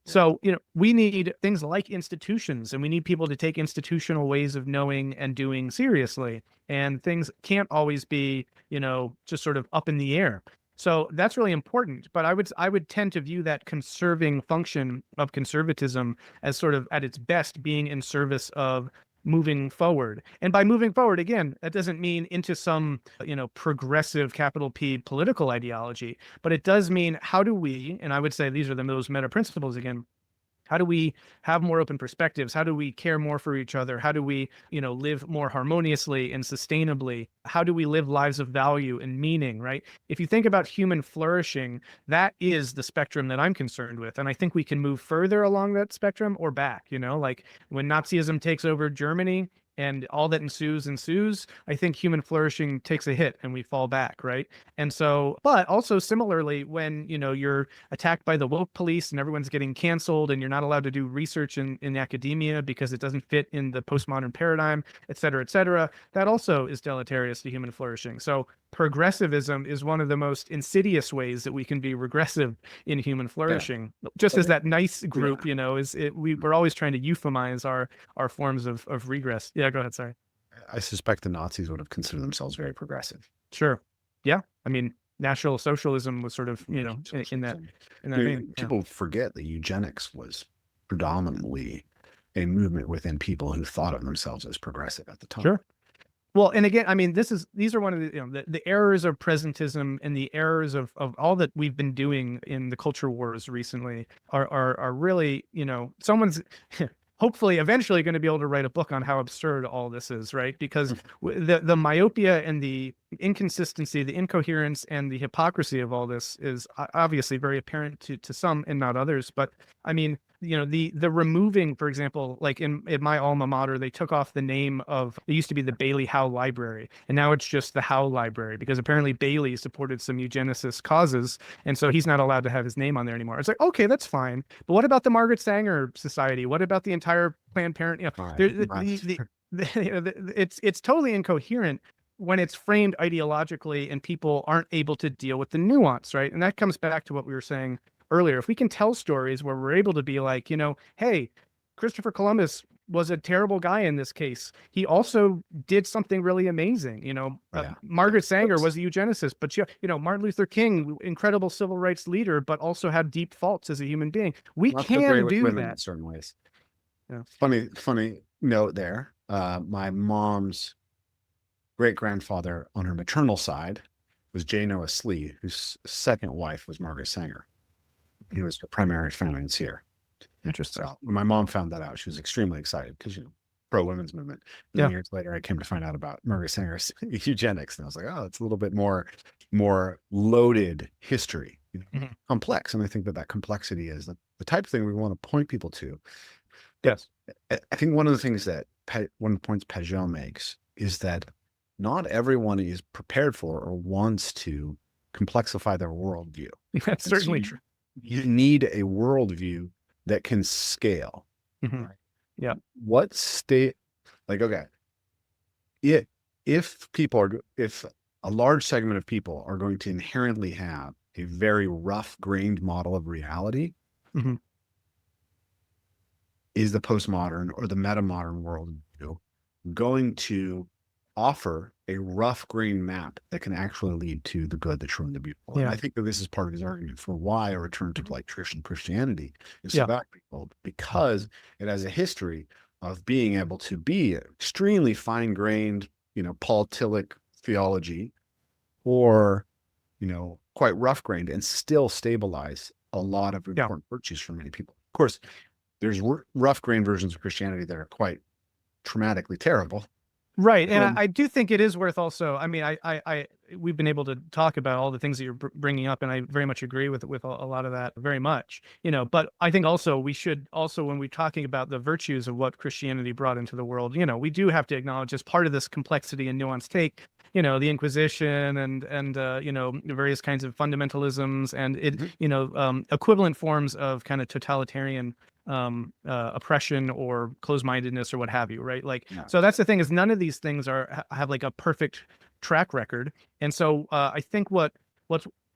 So, we need things like institutions, and we need people to take institutional ways of knowing and doing seriously. And things can't always be, just sort of up in the air. So that's really important. But I would tend to view that conserving function of conservatism as sort of at its best being in service of moving forward. And by moving forward, again, that doesn't mean into some, progressive capital P political ideology, but it does mean, how do we, and I would say these are those meta principles again, how do we have more open perspectives? How do we care more for each other? How do we, live more harmoniously and sustainably? How do we live lives of value and meaning, right? If you think about human flourishing, that is the spectrum that I'm concerned with. And I think we can move further along that spectrum or back, like when Nazism takes over Germany and all that ensues, I think human flourishing takes a hit and we fall back, right? And so, but also similarly, when, you're attacked by the woke police and everyone's getting canceled and you're not allowed to do research in academia because it doesn't fit in the postmodern paradigm, et cetera, that also is deleterious to human flourishing. So progressivism is one of the most insidious ways that we can be regressive in human Yeah. flourishing. Just But as that nice yeah, group, we're always trying to euphemize our forms of regress. Yeah, go ahead. Sorry. I suspect the Nazis would have considered themselves very progressive. Sure. Yeah. I mean, National Socialism was sort of, National in that socialism. vein. Yeah. People forget that eugenics was predominantly a movement within people who thought of themselves as progressive at the time. Sure. Well, and again, I mean, these are one of the, the errors of presentism and the errors of all that we've been doing in the culture wars recently are really, someone's hopefully eventually going to be able to write a book on how absurd all this is, right? Because the myopia and the inconsistency, the incoherence and the hypocrisy of all this is obviously very apparent to some and not others. But I mean, the removing, for example, like in my alma mater, they took off the name of, it used to be the Bailey Howe Library, and now it's just the Howe Library, because apparently Bailey supported some eugenicist causes, and so he's not allowed to have his name on there anymore. It's like, okay, that's fine, but what about the Margaret Sanger Society? What about the entire Planned Parenthood? Right. There, Right. it's totally incoherent when it's framed ideologically and people aren't able to deal with the nuance, right? And that comes back to what we were saying earlier. If we can tell stories where we're able to be like, hey, Christopher Columbus was a terrible guy in this case. He also did something really amazing. Yeah. Margaret Sanger Let's was a eugenicist, but Martin Luther King, incredible civil rights leader, but also had deep faults as a human being. We not so great can with do women in that. certain ways. Yeah. Funny note there. My mom's great grandfather on her maternal side was J. Noah Slee, whose second wife was Margaret Sanger. He was her primary financier. Interesting. So when my mom found that out, she was extremely excited because, pro women's movement. And then Yeah. years later, I came to find out about Margaret Sanger's eugenics, and I was like, oh, it's a little bit more loaded history Mhm. complex. And I think that that complexity is the type of thing we want to point people to. But Yes. I think one of the things that one of the points Pageau makes is that not everyone is prepared for or wants to complexify their worldview. That's And so certainly true. you need a worldview that can scale. Mhm. Right? Yeah. What state, like, okay, it, if a large segment of people are going to inherently have a very rough grained model of reality, Mhm. is the postmodern or the metamodern worldview going to offer a rough grain map that can actually lead to the good, the true, and the beautiful? And Yeah. I think that this is part of his argument for why a return to like traditional Christianity is so Yeah. valuable, because it has a history of being able to be extremely fine grained, Paul Tillich theology, or quite rough grained, and still stabilize a lot of Yeah. important virtues for many people. Of course, there's rough grain versions of Christianity that are quite traumatically terrible. Right. And I, Um, I do think it is worth also, I mean, we've been able to talk about all the things that you're bringing up, and I very much agree with a lot of that very much, but I think also we should also, when we're talking about the virtues of what Christianity brought into the world, we do have to acknowledge as part of this complexity and nuanced take, the Inquisition and various kinds of fundamentalisms and mhm. equivalent forms of kind of totalitarian oppression or closed-mindedness or what have you, right? Like, Yeah. so that's the thing, is none of these things have like a perfect track record. And so I think what's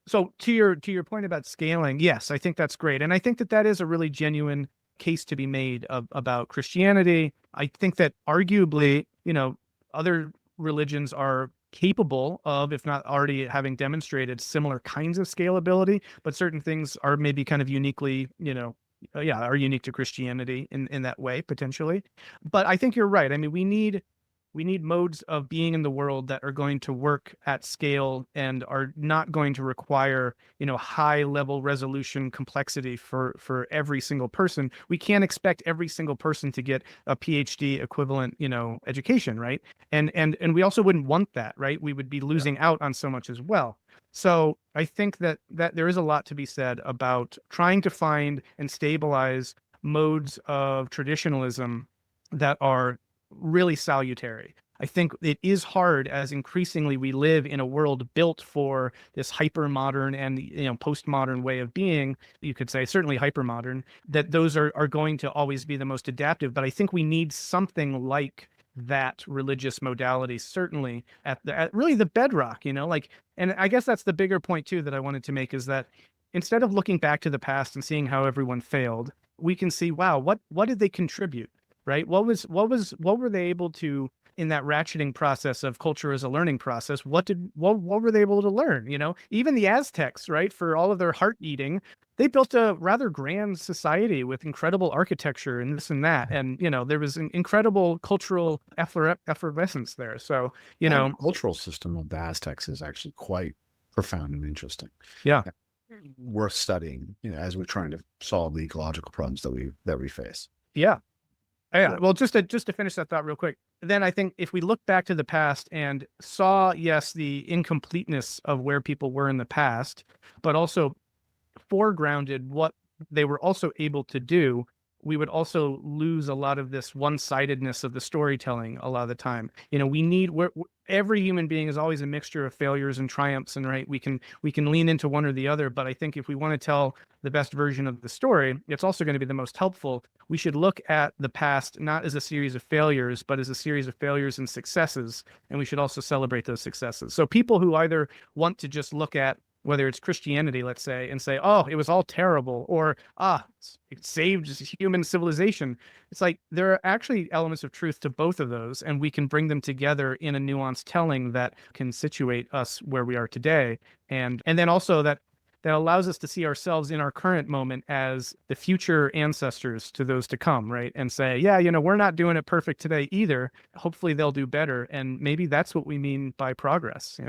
so to your point about scaling, yes, I think that's great. And I think that that is a really genuine case to be made about Christianity. I think that arguably, other religions are capable of, if not already having demonstrated similar kinds of scalability, but certain things are maybe kind of uniquely, yeah, are unique to Christianity in that way, potentially. But I think you're right. I mean, we need modes of being in the world that are going to work at scale and are not going to require, high level resolution complexity for every single person. We can't expect every single person to get a PhD equivalent, education, right? And we also wouldn't want that, right? We would be Yeah. losing out on so much as well. So I think that there is a lot to be said about trying to find and stabilize modes of traditionalism that are really salutary. I think it is hard, as increasingly we live in a world built for this hyper modern and postmodern way of being. You could say certainly hyper modern, that those are going to always be the most adaptive. But I think we need something like that religious modality, certainly at really the bedrock. Like, and I guess that's the bigger point too that I wanted to make, is that instead of looking back to the past and seeing how everyone failed, we can see, wow, what did they contribute? Right? What were they able to, in that ratcheting process of culture as a learning process? What were they able to learn? Even the Aztecs, right? For all of their heart eating, they built a rather grand society with incredible architecture and this and that. And, there was an incredible cultural effervescence there. So, That cultural system of the Aztecs is actually quite profound and interesting. yeah. Yeah. Worth studying, as we're trying to solve the ecological problems that we face. Yeah. Yeah. Cool. Well, just to finish that thought real quick, then I think if we look back to the past and saw, yes, the incompleteness of where people were in the past, but also foregrounded what they were also able to do, we would also lose a lot of this one-sidedness of the storytelling a lot of the time. Every human being is always a mixture of failures and triumphs, and right, we can lean into one or the other. But I think if we want to tell the best version of the story, it's also going to be the most helpful. We should look at the past not as a series of failures, but as a series of failures and successes, and we should also celebrate those successes. So people who either want to just look at whether it's Christianity, let's say, and say, oh, it was all terrible, or, it saved human civilization. It's like there are actually elements of truth to both of those, and we can bring them together in a nuanced telling that can situate us where we are today. And then also that allows us to see ourselves in our current moment as the future ancestors to those to come, right? And say, yeah, we're not doing it perfect today either. Hopefully they'll do better. And maybe that's what we mean by progress.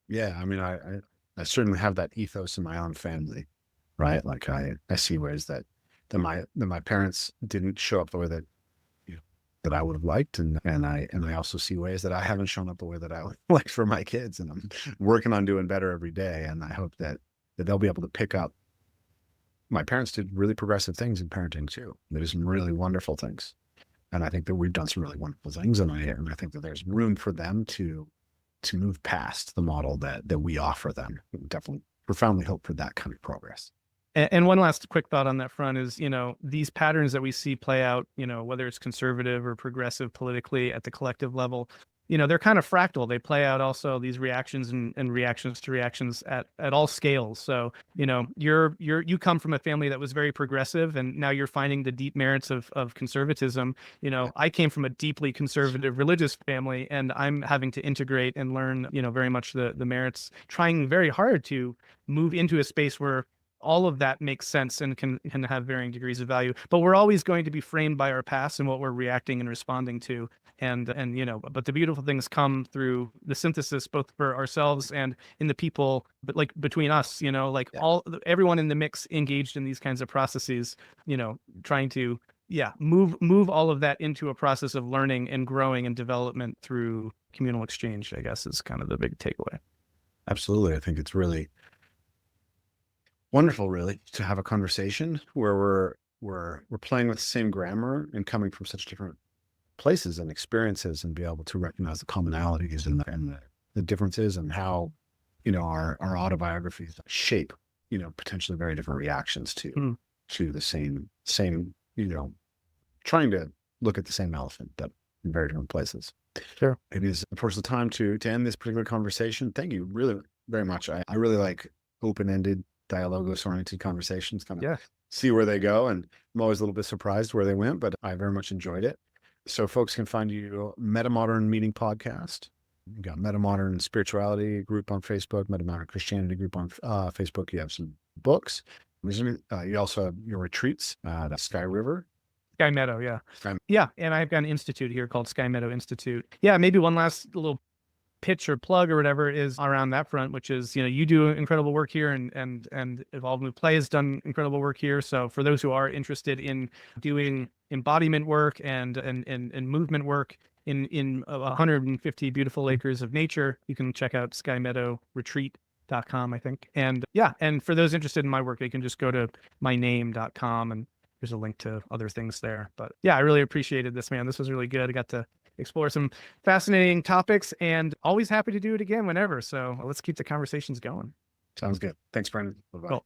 Yeah, I mean, I certainly have that ethos in my own family, right? Like I see ways that my parents didn't show up the way that that I would have liked, and I also see ways that I haven't shown up the way that I would like for my kids, and I'm working on doing better every day. And I hope that that they'll be able to pick up. My parents did really progressive things in parenting too. They did some really wonderful things. And I think that we've done some really wonderful things, and I think that there's room for them to move past the model that we offer them. Definitely profoundly hope for that kind of progress. And one last quick thought on that front is, these patterns that we see play out, whether it's conservative or progressive politically at the collective level, they're kind of fractal. They play out also these reactions and reactions to reactions at all scales. So, you come from a family that was very progressive, and now you're finding the deep merits of conservatism. I came from a deeply conservative religious family, and I'm having to integrate and learn, very much the merits, trying very hard to move into a space where all of that makes sense and can have varying degrees of value. But we're always going to be framed by our past and what we're reacting and responding to. And but the beautiful things come through the synthesis, both for ourselves and in the people, but like between us, everyone in the mix engaged in these kinds of processes, trying to move all of that into a process of learning and growing and development through communal exchange, I guess, is kind of the big takeaway. Absolutely. I think it's really wonderful, really, to have a conversation where we're playing with the same grammar and coming from such different places and experiences, and be able to recognize the commonalities and the differences, and how our autobiographies shape potentially very different reactions to the same trying to look at the same elephant, but in very different places. Sure. It is, of course, the time to end this particular conversation. Thank you really very much. I really like open-ended, dialogos-oriented conversations, kind of see where they go. And I'm always a little bit surprised where they went, but I very much enjoyed it. So folks can find you Metamodern Meeting Podcast. You got Metamodern Spirituality group on Facebook, Metamodern Christianity group on Facebook. You have some books. You also have your retreats at Sky River. Sky Meadow, yeah. And I've got an institute here called Sky Meadow Institute. Yeah, maybe one last little pitch or plug or whatever is around that front, which is, you do incredible work here, and Evolve Move Play has done incredible work here. So for those who are interested in doing embodiment work and movement work in 150 beautiful acres of nature, you can check out skymeadowretreat.com, I think. And and for those interested in my work, they can just go to myname.com, and there's a link to other things there. But I really appreciated this, man. This was really good. I got to explore some fascinating topics, and always happy to do it again whenever. So let's keep the conversations going. Sounds good. Thanks, Brendan. Bye-bye. Cool.